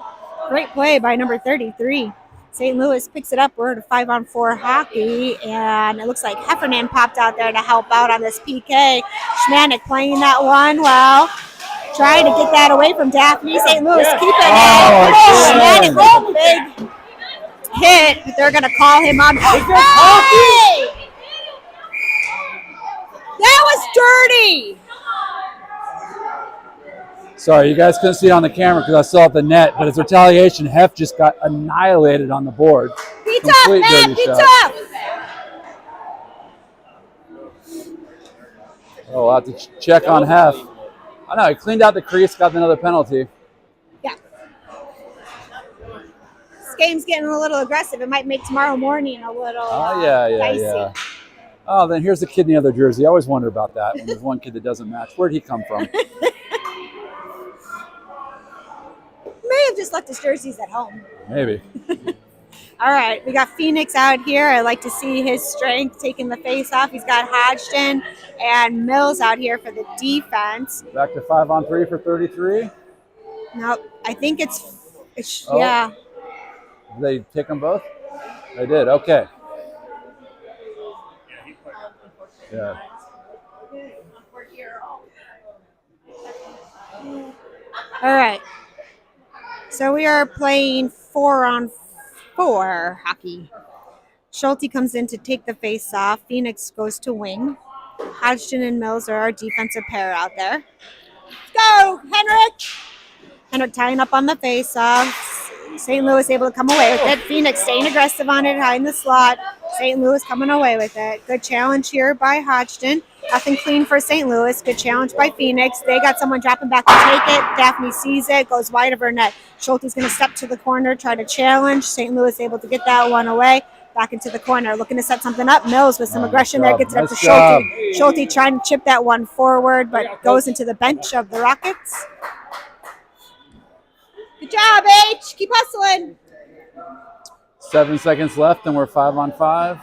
Great play by number 33. St. Louis picks it up. We're to 5-on-4 hockey, and it looks like Heffernan popped out there to help out on this PK. Schmanek playing that one well. Trying to get that away from Daphne. St. Louis keeping it. Schmanek with a big hit, but they're going to call him on. Hey! That was dirty. Sorry, you guys couldn't see it on the camera because I saw the net, but it's retaliation. Hef just got annihilated on the board. Be tough, man. Be tough. Oh, I'll have to check on Hef. I know, he cleaned out the crease, got another penalty. Yeah. This game's getting a little aggressive. It might make tomorrow morning a little dicey. Oh, then here's the kid in the other jersey. I always wonder about that when there's one kid that doesn't match. Where'd he come from? May have just left his jerseys at home. Maybe. All right, we got Phoenix out here. I like to see his strength taking the face off. He's got Hodgson and Mills out here for the defense. Back to 5-on-3 for 33. Nope, I think it's yeah. Did they take them both? They did. Okay. Yeah. All right. So we are playing 4-on-4 hockey. Schulte comes in to take the face off. Phoenix goes to wing. Hodgson and Mills are our defensive pair out there. Go, Henrik! Henrik tying up on the face off. St. Louis able to come away with it. Phoenix staying aggressive on it, high in the slot. St. Louis coming away with it. Good challenge here by Hodgson. Nothing clean for St. Louis. Good challenge by Phoenix. They got someone dropping back to take it. Daphne sees it, goes wide of her net. Schulte's going to step to the corner, try to challenge. St. Louis able to get that one away. Back into the corner, looking to set something up. Mills with some aggression there, gets it up to Schulte. Schulte trying to chip that one forward, but goes into the bench of the Rockets. Good job, H. Keep hustling. 7 seconds left, and we're 5-on-5.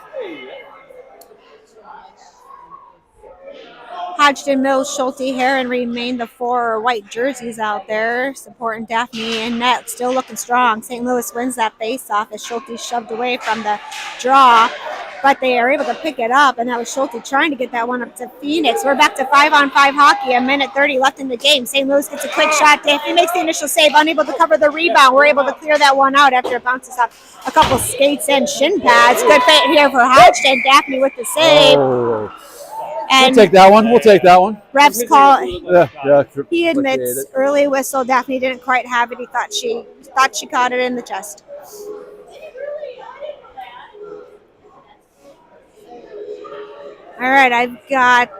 Hodgson, Mills, Schulte, Heron remain the 4 white jerseys out there supporting Daphne and net. Still looking strong. St. Louis wins that face-off as Schulte shoved away from the draw, but they are able to pick it up, and that was Schulte trying to get that one up to Phoenix. We're back to 5-on-5 hockey. 1:30 left in the game. St. Louis gets a quick shot. Daphne makes the initial save, unable to cover the rebound. We're able to clear that one out after it bounces off a couple skates and shin pads. Good fit here for Hodgson. Daphne with the save. Oh. And we'll take that one. We'll take that one. Refs call. Yeah. He admits early whistle. Daphne didn't quite have it. He thought she caught it in the chest. All right, I've got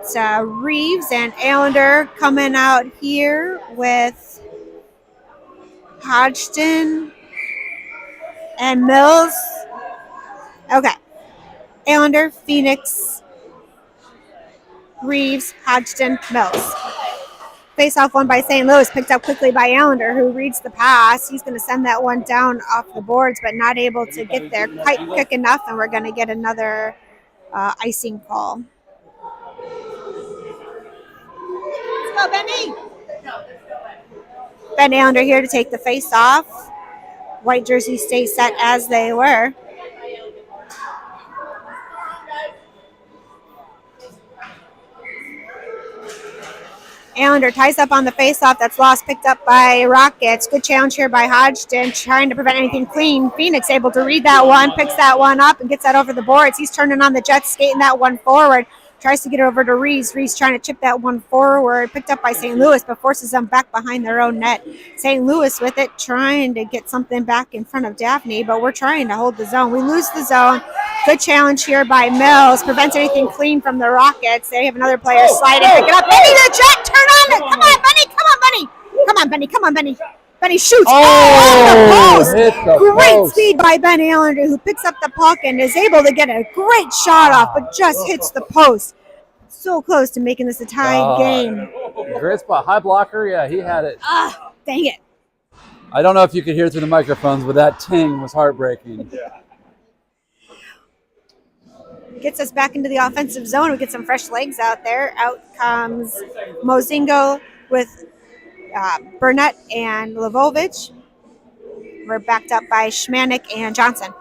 Reeves and Allender coming out here with Hodgson and Mills. Okay. Allender, Phoenix, Reeves, Hodgson, Mills. Face-off one by St. Louis, picked up quickly by Allender, who reads the pass. He's going to send that one down off the boards, but not able to get there quite quick enough, and we're going to get another icing call. Let's go, Benny. Ben Allender here to take the face-off. white jerseys stay set as they were. Allender ties up on the faceoff. That's lost, picked up by Rockets. Good challenge here by Hodgson, trying to prevent anything clean. Phoenix able to read that one, picks that one up, and gets that over the boards. He's turning on the Jets, skating that one forward. Tries to get it over to Reese. Reese trying to chip that one forward. Picked up by St. Louis, but forces them back behind their own net. St. Louis with it, trying to get something back in front of Daphne, but we're trying to hold the zone. We lose the zone. Good challenge here by Mills. Prevents anything clean from the Rockets. They have another player sliding, pick it up. Benny the Jet, turn on it. Come on, Benny. Come on, Benny. Come on, Benny. Come on, Benny. Benny shoots. Oh, on the post. hit the Great post. speed by Ben Allender, who picks up the puck and is able to get a great shot off, but just hits the post. So close to making this a tied game. Great spot. High blocker. Yeah, he had it. Ah, dang it. I don't know if you could hear through the microphones, but that ting was heartbreaking. Gets us back into the offensive zone. We get some fresh legs out there. Out comes Mozingo with Burnett and Lvovich. We're backed up by Schmanik and Johnson.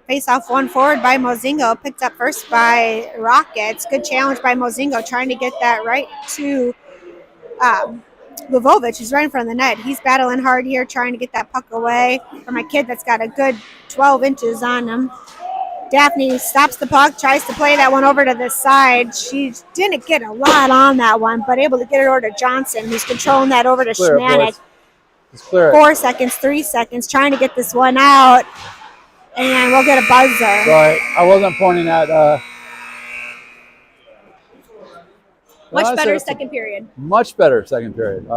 Face off one forward by Mozingo. Picked up first by Rockets. Good challenge by Mozingo, trying to get that right to Lvovich, who's right in front of the net. He's battling hard here, trying to get that puck away from a kid that's got a good 12 inches on him. Daphne stops the puck, tries to play that one over to the side. She didn't get a lot on that one, but able to get it over to Johnson, who's controlling that over to Schmanik. 4 seconds, 3 seconds, trying to get this one out. And we'll get a buzzer. Sorry, I wasn't pointing at. Much better second period. Much better second period.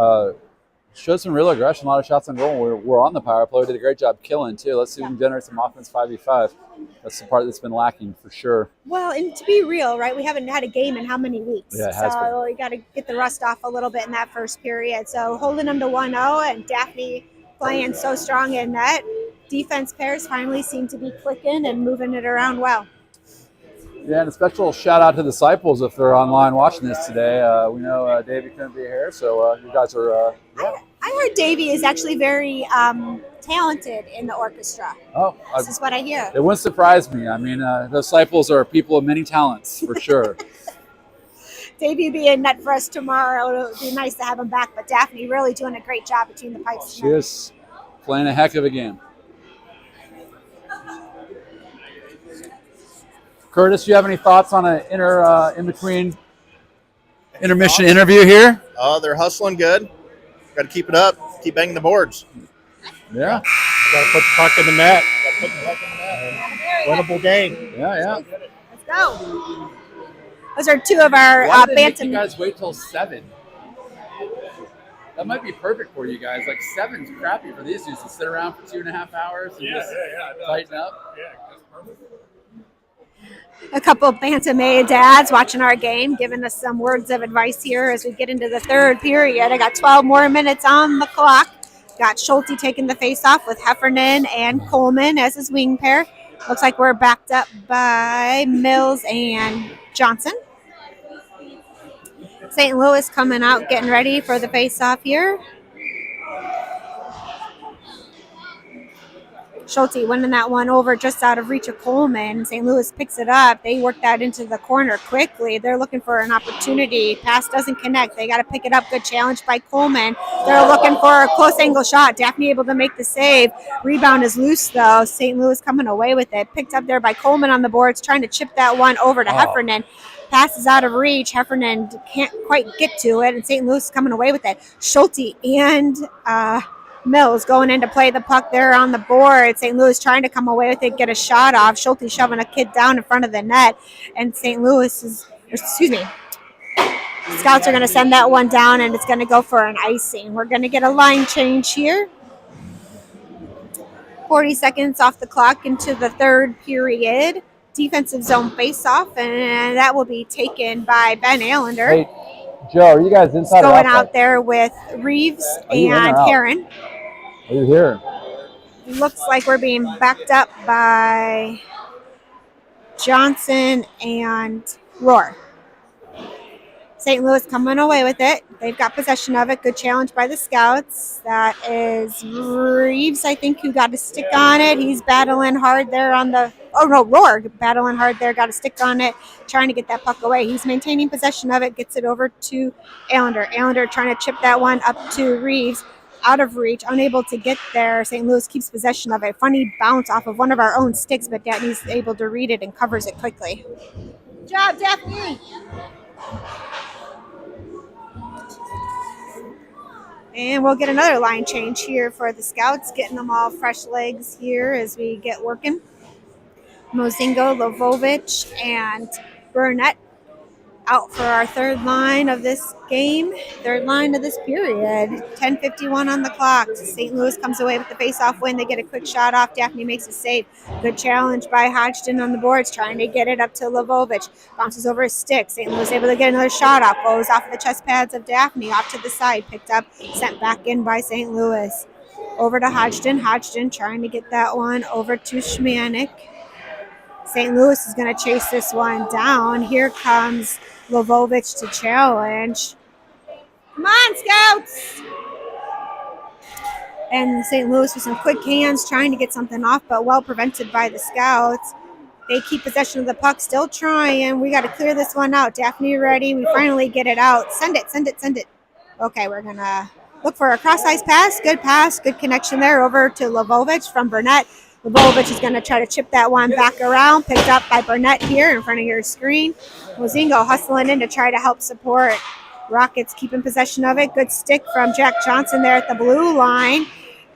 Showed some real aggression, a lot of shots on goal. We're on the power play. We did a great job killing, too. Let's see if we can generate some offense 5v5. That's the part that's been lacking for sure. Well, and to be real, right, we haven't had a game in how many weeks? Yeah, it has been. So we got to get the rust off a little bit in that first period. So holding them to 1-0 and Daphne playing so strong in net. Defense pairs finally seem to be clicking and moving it around well. Yeah, and a special shout out to the Disciples if they're online watching this today. We know Davey couldn't be here, so you guys are. I heard Davey is actually very talented in the orchestra. Oh, this is what I hear. It wouldn't surprise me. I mean, the Disciples are people of many talents, for sure. Davey will be in net for us tomorrow. It would be nice to have him back, but Daphne really doing a great job between the pipes. She is playing a heck of a game. Curtis, do you have any thoughts on an in-between intermission interview here? They're hustling good. Got to keep it up. Keep banging the boards. Yeah. Got to put the puck in the net. Winnable game. Yeah. Let's go. Those are two of our Why did bantam. you guys wait till 7? That might be perfect for you guys. Like 7's crappy for these dudes to sit around for 2.5 hours and just tighten up. Yeah, that's perfect. A couple of Bantam A dads watching our game, giving us some words of advice here as we get into the third period. I got 12 more minutes on the clock. Got Schulte taking the face-off with Heffernan and Coleman as his wing pair. Looks like we're backed up by Mills and Johnson. St. Louis coming out, getting ready for the face-off here. Schulte winning that one over just out of reach of Coleman. St. Louis picks it up. They work that into the corner quickly. They're looking for an opportunity. Pass doesn't connect. They got to pick it up. Good challenge by Coleman. They're looking for a close angle shot. Daphne able to make the save. Rebound is loose, though. St. Louis coming away with it. Picked up there by Coleman on the boards, trying to chip that one over to Heffernan. Pass is out of reach. Heffernan can't quite get to it, and St. Louis coming away with it. Schulte and Mills going in to play the puck there on the board. St. Louis trying to come away with it, get a shot off. Schulte shoving a kid down in front of the net. And St. Louis is, Scouts are going to send that one down, and it's going to go for an icing. We're going to get a line change here. 40 seconds off the clock into the third period. Defensive zone face-off, and that will be taken by Ben Allender. Hey, Joe, are you guys inside or going outside? out there with Reeves you in or and out? Heron. Are you here? Looks like we're being backed up by Johnson and Rohr. St. Louis coming away with it. They've got possession of it. Good challenge by the Scouts. That is Reeves, I think, who got a stick on it. He's battling hard there on the... Oh, no, Roar battling hard there. Got a stick on it, trying to get that puck away. He's maintaining possession of it. Gets it over to Allender. Allender trying to chip that one up to Reeves. Out of reach, unable to get there. St. Louis keeps possession of it. Funny bounce off of one of our own sticks, but Daphne's able to read it and covers it quickly. Good job, Daphne! And we'll get another line change here for the Scouts, getting them all fresh legs here as we get working. Mozingo, Lovovich, and Burnett out for our third line of this game, third line of this period. 10:51 on the clock. St. Louis comes away with the face-off win. They get a quick shot off. Daphne makes a save. Good challenge by Hodgson on the boards, trying to get it up to Lovovich. Bounces over his stick. St. Louis able to get another shot off. Goes off the chest pads of Daphne, off to the side. Picked up, sent back in by St. Louis. Over to Hodgson. Hodgson trying to get that one over to Schmanik. St. Louis is going to chase this one down. Here comes Lovovich to challenge. Come on, Scouts! And St. Louis with some quick hands trying to get something off, but well prevented by the Scouts. They keep possession of the puck, still trying. We got to clear this one out. Daphne ready. We finally get it out. Send it, send it, send it. Okay, we're going to look for a cross-ice pass. Good connection there over to Lovovich from Burnett. Lovovich is going to try to chip that one back around. Picked up by Burnett here in front of your screen. Mozingo hustling in to try to help support. Rockets keeping possession of it. Good stick from Jack Johnson there at the blue line.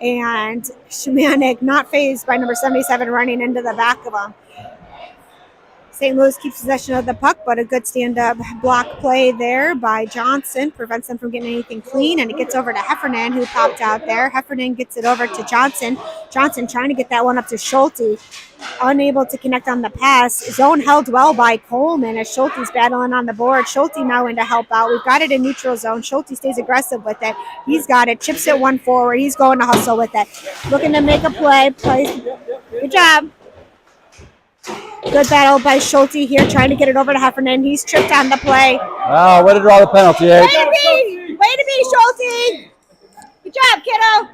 And Schmanik not fazed by number 77 running into the back of him. St. Louis keeps possession of the puck, but a good stand-up block play there by Johnson prevents them from getting anything clean, and it gets over to Heffernan, who popped out there. Heffernan gets it over to Johnson. Johnson trying to get that one up to Schulte. Unable to connect on the pass. Zone held well by Coleman as Schulte's battling on the board. Schulte now in to help out. We've got it in neutral zone. Schulte stays aggressive with it. He's got it. Chips it one forward. He's going to hustle with it. Looking to make a play. Plays. Good job. Good battle by Schulte here, trying to get it over to Heffernan. He's tripped on the play. Wow, way to draw the penalty, eh? Way to be, Schulte! Good job, kiddo.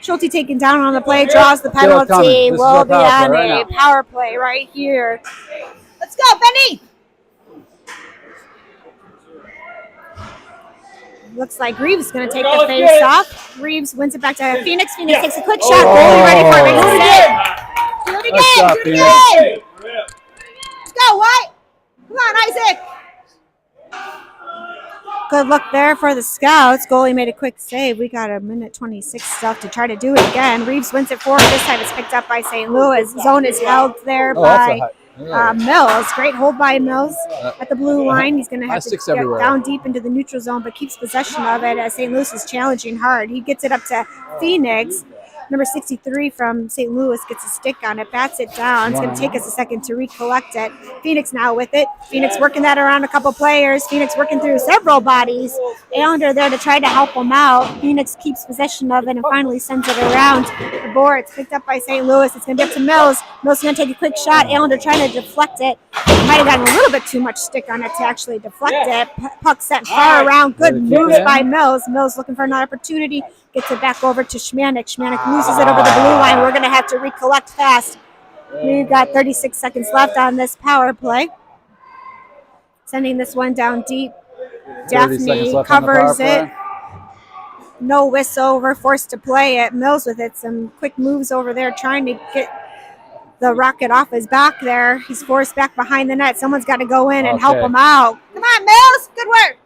Schulte taken down on the play, draws the penalty. Will be on a power play right here. Let's go, Benny! Looks like Reeves is going to take the face off. Reeves wins it back to Phoenix. Phoenix takes a quick shot. Goalie ready for it. Do it again. Do it again. Let's go, White. Come on, Isaac. Good luck there for the Scouts. Goalie made a quick save. We got a minute 26 stuff to try to do it again. Reeves wins it forward. This time it's picked up by St. Louis. Zone is held there by Mills. Great hold by Mills at the blue line. He's going to have to get down deep into the neutral zone, but keeps possession of it as St. Louis is challenging hard. He gets it up to Phoenix. Number 63 from St. Louis gets a stick on it, bats it down. It's going to take us a second to recollect it. Phoenix now with it. Phoenix working that around a couple players. Phoenix working through several bodies. Allender there to try to help them out. Phoenix keeps possession of it and finally sends it around the board. It's picked up by St. Louis. It's going to be up to Mills. Mills is going to take a quick shot. Allender trying to deflect it. Might have gotten a little bit too much stick on it to actually deflect it. Puck sent far around. Good moves by Mills. Mills looking for another opportunity. Gets it back over to Schmanik. Schmanik loses it over the blue line. We're going to have to recollect fast. We've got 36 seconds left on this power play. Sending this one down deep. Daphne covers it. No whistle. We're forced to play it. Mills with it. Some quick moves over there trying to get the rocket off his back there. He's forced back behind the net. Someone's got to go in and help him out. Come on, Mills. Good work.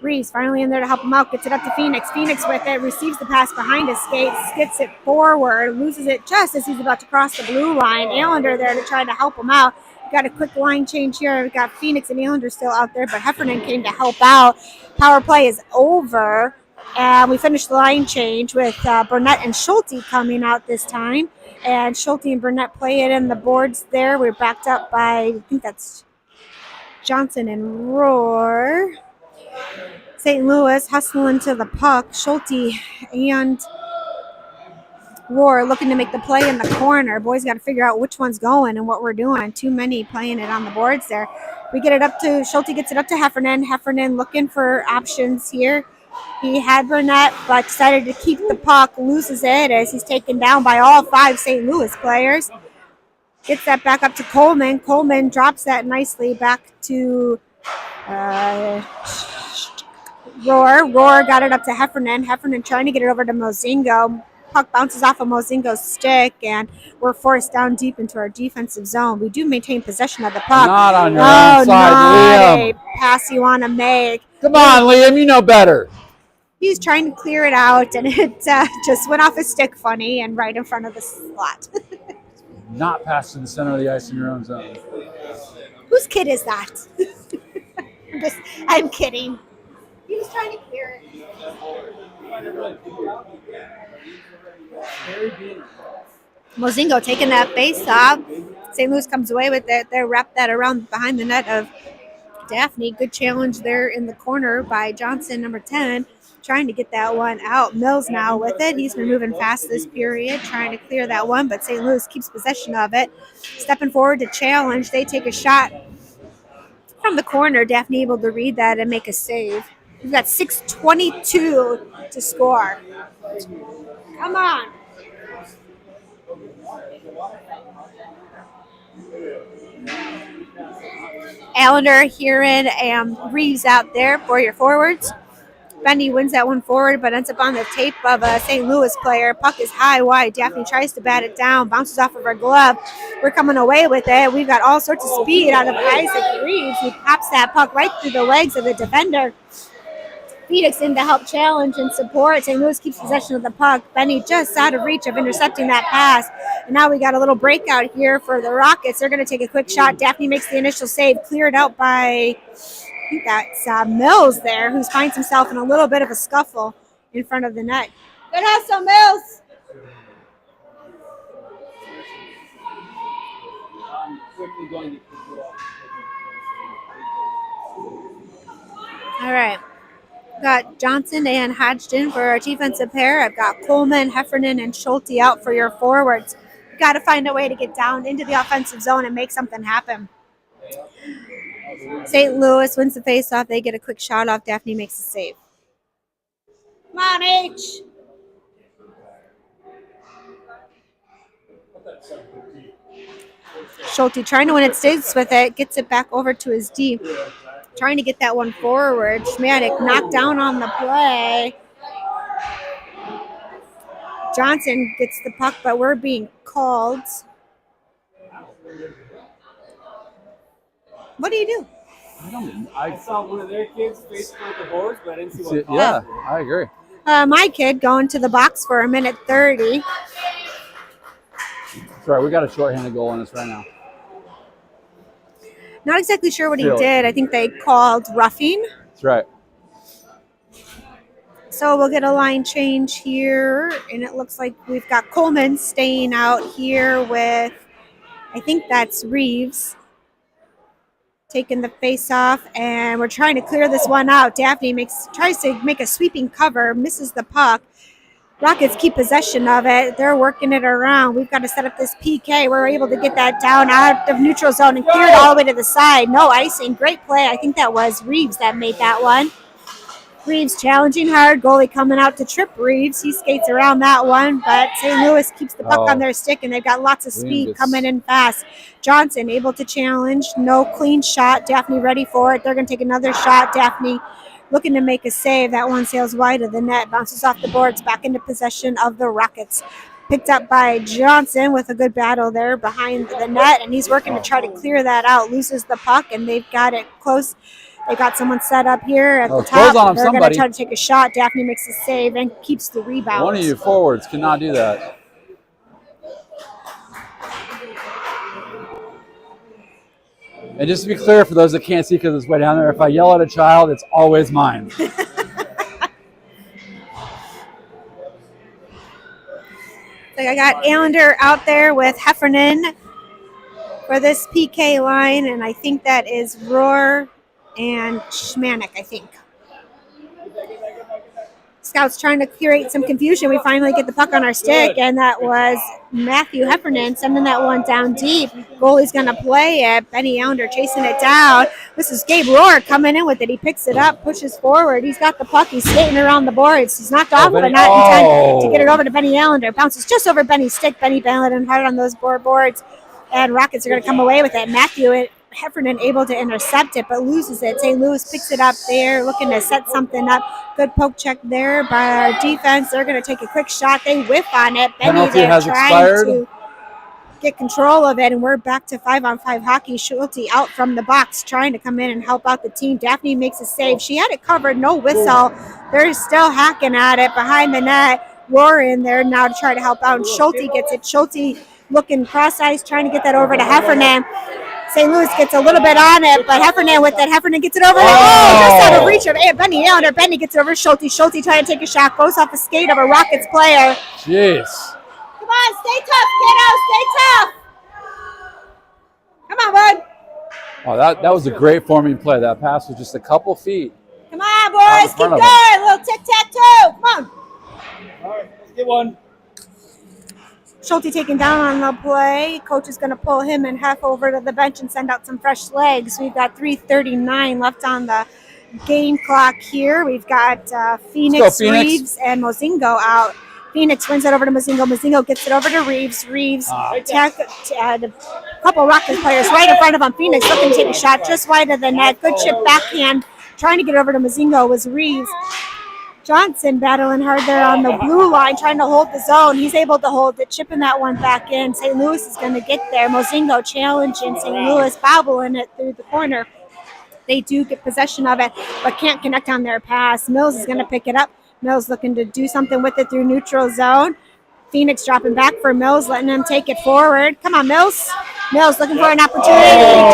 Reeves finally in there to help him out. Gets it up to Phoenix. Phoenix with it. Receives the pass behind his skates. Gets it forward. Loses it just as he's about to cross the blue line. Allender there to try to help him out. We've got a quick line change here. We've got Phoenix and Allender still out there, but Heffernan came to help out. Power play is over. And we finished the line change with Burnett and Schulte coming out this time. And Schulte and Burnett play it in the boards there. We're backed up by, I think that's Johnson and Roar. St. Louis hustling to the puck. Schulte and Roar looking to make the play in the corner. Boys got to figure out which one's going and what we're doing. Too many playing it on the boards there. We get it up to Schulte, gets it up to Heffernan. Heffernan looking for options here. He had Burnett, but decided to keep the puck. Loses it as he's taken down by all 5 St. Louis players. Gets that back up to Coleman. Coleman drops that nicely back to Roar. Roar got it up to Heffernan. Heffernan trying to get it over to Mozingo. Puck bounces off of Mozingo's stick, and we're forced down deep into our defensive zone. We do maintain possession of the puck. Not on your Oh, own side, not Liam. a pass you want to make. Come on, Liam. You know better. He's trying to clear it out, and it just went off his stick funny and right in front of the slot. Not pass to the center of the ice in your own zone. Whose kid is that? I'm kidding. He was trying to clear it. Mozingo taking that face off. St. Louis comes away with it. They wrap that around behind the net of Daphne. Good challenge there in the corner by Johnson, number 10, trying to get that one out. Mills now with it. He's been moving fast this period, trying to clear that one, but St. Louis keeps possession of it. Stepping forward to challenge. They take a shot from the corner. Daphne able to read that and make a save. We've got 6:22 to score. Come on. Allender, Huron, and Reeves out there for your forwards. Bendy wins that one forward, but ends up on the tape of a St. Louis player. Puck is high, wide. Daphne tries to bat it down, bounces off of her glove. We're coming away with it. We've got all sorts of speed out of Isaac Reeves. He pops that puck right through the legs of the defender. Phoenix in to help challenge and support. St. Louis keeps possession of the puck. Benny just out of reach of intercepting that pass. And now we got a little breakout here for the Rockets. They're going to take a quick shot. Daphne makes the initial save, cleared out by, I think that's Mills there, who finds himself in a little bit of a scuffle in front of the net. Good hustle, Mills. I'm quickly going to pick you up. All right. Got Johnson and Hodgson for our defensive pair. I've got Coleman, Heffernan, and Schulte out for your forwards. We've got to find a way to get down into the offensive zone and make something happen. St. Louis wins the faceoff. They get a quick shot off. Daphne makes a save. Come on, H. Schulte trying to win it, stays with it, gets it back over to his D. Trying to get that one forward. Schmatic knocked down on the play. Johnson gets the puck, but we're being called. What do you do? I saw one of their kids face plant the boards, but I didn't see what. Yeah, I agree. My kid going to the box for a minute 30. That's right. We got a shorthanded goal on us right now. Not exactly sure what he Feel it. did. I think they called roughing. That's right. So we'll get a line change here, and it looks like we've got Coleman staying out here with, I think that's Reeves, taking the face off, and we're trying to clear this one out. Daphne tries to make a sweeping cover, misses the puck. Rockets keep possession of it. They're working it around. We've got to set up this PK. We're able to get that down out of neutral zone and clear it all the way to the side. No icing. Great play. I think that was Reeves that made that one. Reeves challenging hard. Goalie coming out to trip Reeves. He skates around that one, but St. Louis keeps the puck on their stick, and they've got lots of speed coming in fast. Johnson able to challenge. No clean shot. Daphne ready for it. They're going to take another shot. Daphne looking to make a save. That one sails wide of the net. Bounces off the boards. Back into possession of the Rockets. Picked up by Johnson with a good battle there behind the net, and he's working to try to clear that out. Loses the puck, and they've got it close. They got someone set up here at the top. On him, They're going to try to take a shot. Daphne makes a save and keeps the rebound. One of you forwards cannot do that. And just to be clear, for those that can't see because it's way down there, if I yell at a child, it's always mine. I got Allender out there with Heffernan for this PK line, and I think that is Roar and Schmanik, I think. Scouts trying to create some confusion. We finally get the puck on our stick, and that was Matthew Heffernan sending that one down deep. Goalie's going to play it. Benny Allender chasing it down. This is Gabe Rohr coming in with it. He picks it up, pushes forward. He's got the puck. He's skating around the boards. He's knocked off, but not in time to get it over to Benny Allender. Bounces just over Benny's stick. Benny balancing hard on those boards, and Rockets are going to come away with it. Matthew Heffernan able to intercept it, but loses it. St. Louis picks it up there, looking to set something up. Good poke check there by our defense. They're going to take a quick shot. They whiff on it. Benny Penalty there has trying expired. to get control of it, and we're back to 5-on-5 hockey. Schulte out from the box, trying to come in and help out the team. Daphne makes a save. She had it covered, no whistle. They're still hacking at it behind the net. Roar in there now to try to help out, and Schulte gets it. Schulte looking cross-eyes, trying to get that over to Heffernan. St. Louis gets a little bit on it, but Heffernan with it. Heffernan gets it over. Just out of reach of Benny Allender. Benny gets it over Schulte. Schulte trying to take a shot. Goes off a skate of a Rockets player. Jeez. Come on, stay tough, kiddo. Stay tough. Come on, bud. Oh, that was a great forming play. That pass was just a couple feet. Come on, boys. Keep front of going. A little tic-tac-toe. Come on. All right, let's get one. Schulte taken down on the play. Coach is going to pull him and Hef over to the bench and send out some fresh legs. We've got 3:39 left on the game clock here. We've got Phoenix, Reeves, and Mozingo out. Phoenix wins it over to Mozingo. Mozingo gets it over to Reeves. Reeves a couple Rockets players right in front of him. Phoenix looking to take a shot just wide of the net. Good chip backhand. Trying to get over to Mozingo was Reeves. Johnson battling hard there on the blue line, trying to hold the zone. He's able to hold it, chipping that one back in. St. Louis is going to get there. Mozingo challenging St. Louis, bobbling it through the corner. They do get possession of it, but can't connect on their pass. Mills is going to pick it up. Mills looking to do something with it through neutral zone. Phoenix dropping back for Mills, letting him take it forward. Come on, Mills. Mills looking for an opportunity.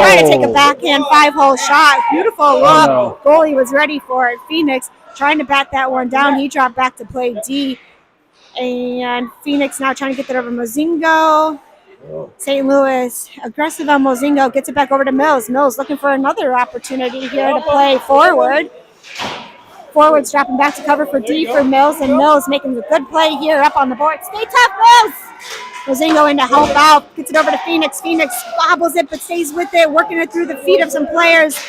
Trying to take a backhand 5-hole shot. Beautiful look. Goalie was ready for it. Phoenix trying to bat that one down. He dropped back to play D. And Phoenix now trying to get that over Mozingo. St. Louis aggressive on Mozingo. Gets it back over to Mills. Mills looking for another opportunity here to play forward. Forwards dropping back to cover for D for Mills. And Mills making a good play here up on the board. Stay tough, Mills! Mozingo in to help out. Gets it over to Phoenix. Phoenix bobbles it but stays with it. Working it through the feet of some players.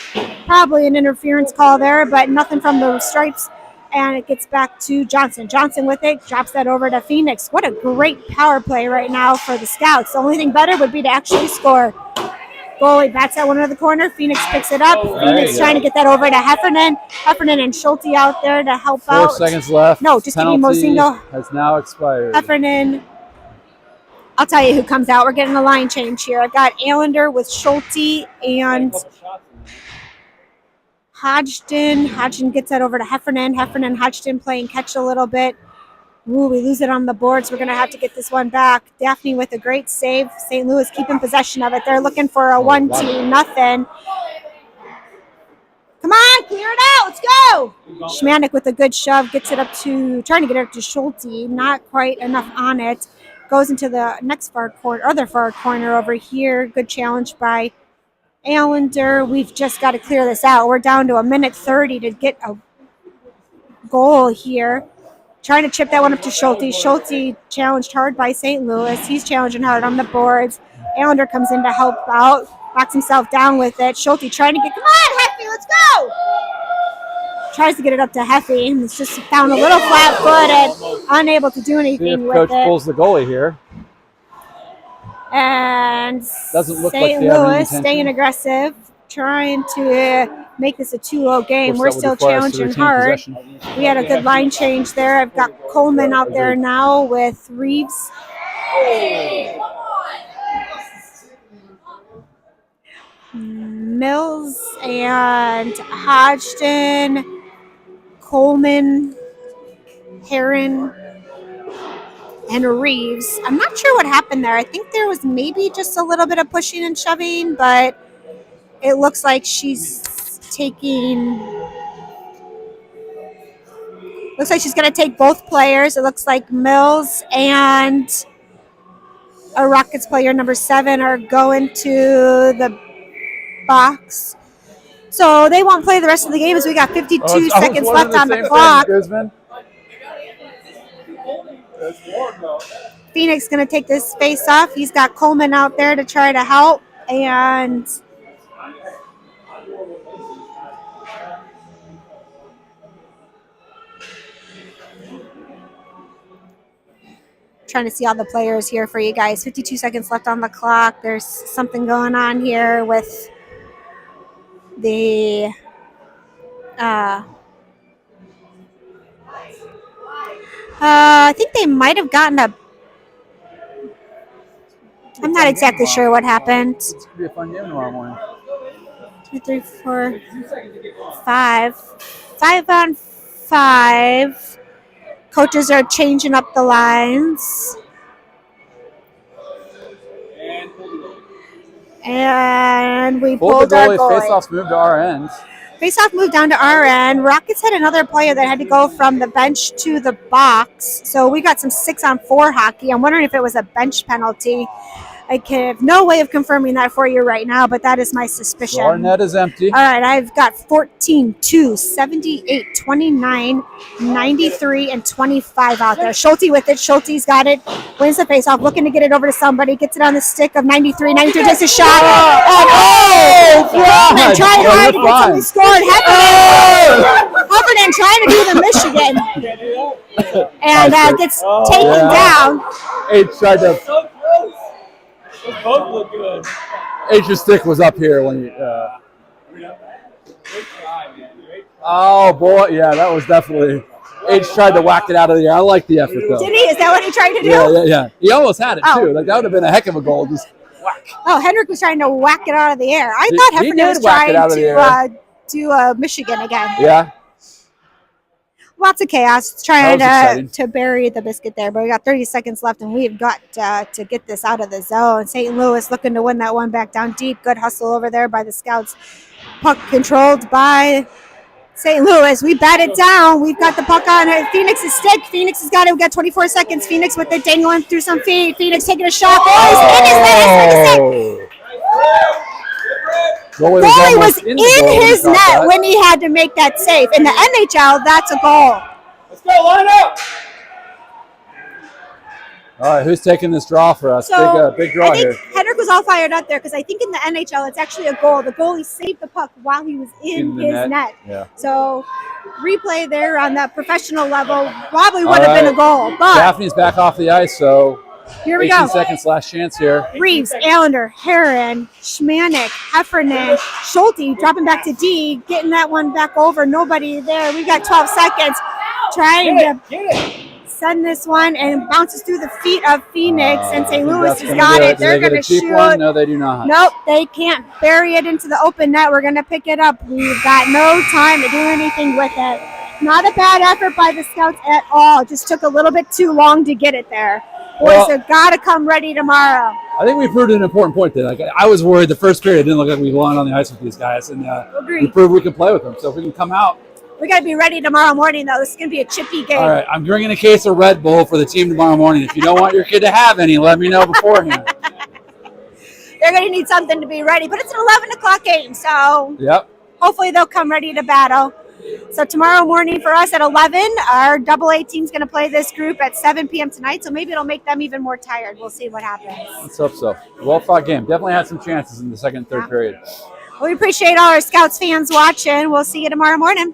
Probably an interference call there, but nothing from the stripes. And it gets back to Johnson. Johnson with it. Drops that over to Phoenix. What a great power play right now for the Scouts. The only thing better would be to actually score. Goalie bats that one into the corner. Phoenix picks it up. Phoenix trying to get that over to Heffernan. Heffernan and Schulte out there to help out. 4 seconds left. No, just giving Mozingo. Has now expired. Heffernan. I'll tell you who comes out. We're getting a line change here. I've got Allender with Schulte and Hodgson. Hodgson gets that over to Heffernan. Heffernan, Hodgson playing catch a little bit. Ooh, we lose it on the boards. We're going to have to get this one back. Daphne with a great save. St. Louis keeping possession of it. They're looking for a 1-2 nothing. Come on, clear it out. Let's go. Schmanik with a good shove. Gets it up to, trying to get it up to Schulte. Not quite enough on it. Goes into the next far corner, other far corner over here. Good challenge by Allender. We've just got to clear this out. We're down to 1:30 to get a goal here. Trying to chip that one up to Schulte. Schulte challenged hard by St. Louis. He's challenging hard on the boards. Allender comes in to help out. Knocks himself down with it. Schulte trying to get, come on, Heffy, let's go! Tries to get it up to Heffy. And it's just found a little flat-footed. Unable to do anything with Coach it. pulls the goalie here. And Doesn't look like St. they have any Louis intention. staying aggressive. Trying to make this a 2-0 game. Of We're course, that still would require us to challenging retain hard. possession. We had a good line change there. I've got Coleman out there now with Reeves. Mills and Hodgson, Coleman, Heron, and Reeves. I'm not sure what happened there. I think there was maybe just a little bit of pushing and shoving, but it looks like she's taking... Looks like she's going to take both players. It looks like Mills and a Rockets player, number 7, are going to the box. So they won't play the rest of the game as we got 52 seconds left on the clock. Phoenix going to take this face off. He's got Coleman out there to try to help. And trying to see all the players here for you guys. 52 seconds left on the clock. There's something going on here with the I think they might have gotten a. I'm not exactly sure what happened. It's gonna be a fun game tomorrow morning. 2, 3, 4, 5. 5 on 5. Coaches are changing up the lines. And we Pulled pulled the our goalie. goalie. Face-offs moved to our end. Faceoff moved down to our end. Rockets had another player that had to go from the bench to the box. So we got some 6-on-4 hockey. I'm wondering if it was a bench penalty. I have no way of confirming that for you right now, but that is my suspicion. So our net is empty. All right, I've got 14, 2, 78, 29, 93, and 25 out there. Schulte with it. Schulte's got it. Wins the faceoff, looking to get it over to somebody. Gets it on the stick of 93. 93 takes a shot. And Roman trying hard to get something scored. Heffernan trying to do the Michigan. And gets taken down. H tried to. So close. Those both look good. H's stick was up here when you. Great try, man. Great try. Oh boy, yeah, that was definitely. H tried to whack it out of the air. I like the effort though. Did he? Is that what he tried to do? Yeah. He almost had it Oh. too. Like that would have been a heck of a goal. Just whack. Oh, Hendrick was trying to whack it out of the air. I He- thought he Heffernan did was whack it trying out of the air. to do Michigan again. Yeah. Lots of chaos That trying was exciting. to bury the biscuit there, but we got 30 seconds left, and we've got to get this out of the zone. St. Louis looking to win that one back down deep. Good hustle over there by the Scouts. Puck controlled by St. Louis. We bat it down. We've got the puck on Phoenix's stick. Phoenix has got it. We've got 24 seconds. Phoenix with it dangling through some feet. Phoenix taking a shot. Oh, he's in his net. Goalie Goalie almost was in in the goal when he his caught net that. when he had to make that save. In the NHL, that's a goal. Let's go, line up. All right, who's taking this draw for us? Big draw I think here. Hendrick was all fired up there because I think in the NHL it's actually a goal. The goalie saved the puck while he was in the his net. Yeah. So replay there on that professional level probably would All have been right. a goal. But Daphne's back off the ice, so here we 18 go. seconds, last chance here. Reeves, Allender, Heron, Schmanik, Heffernan, Schulte dropping back to D, getting that one back over. Nobody there. We got 12 seconds trying to Get it. send this one and bounces through the feet of Phoenix, and I St. think Louis that's has gonna got do it. Do They're they get going a to cheap shoot. one? No, they do not. Nope, they can't bury it into the open net. We're going to pick it up. We've got no time to do anything with it. Not a bad effort by the Scouts at all. Just took a little bit too long to get it there. Boys Well- have got to come ready tomorrow. I think we proved an important point there. Like I was worried the first period it didn't look like we belonged on the ice with these guys, and we Agreed. proved we can play with them. So if we can come out. We got to be ready tomorrow morning, though. This is going to be a chippy game. All right, I'm bringing a case of Red Bull for the team tomorrow morning. If you don't want your kid to have any, let me know beforehand. They're going to need something to be ready, but it's an 11 o'clock game, so Yep. hopefully they'll come ready to battle. So tomorrow morning for us at 11, our AA team's going to play this group at 7 p.m. tonight, so maybe it'll make them even more tired. We'll see what happens. Let's hope so. Well-fought game. Definitely had some chances in the second and third period. We appreciate all our Scouts fans watching. We'll see you tomorrow morning.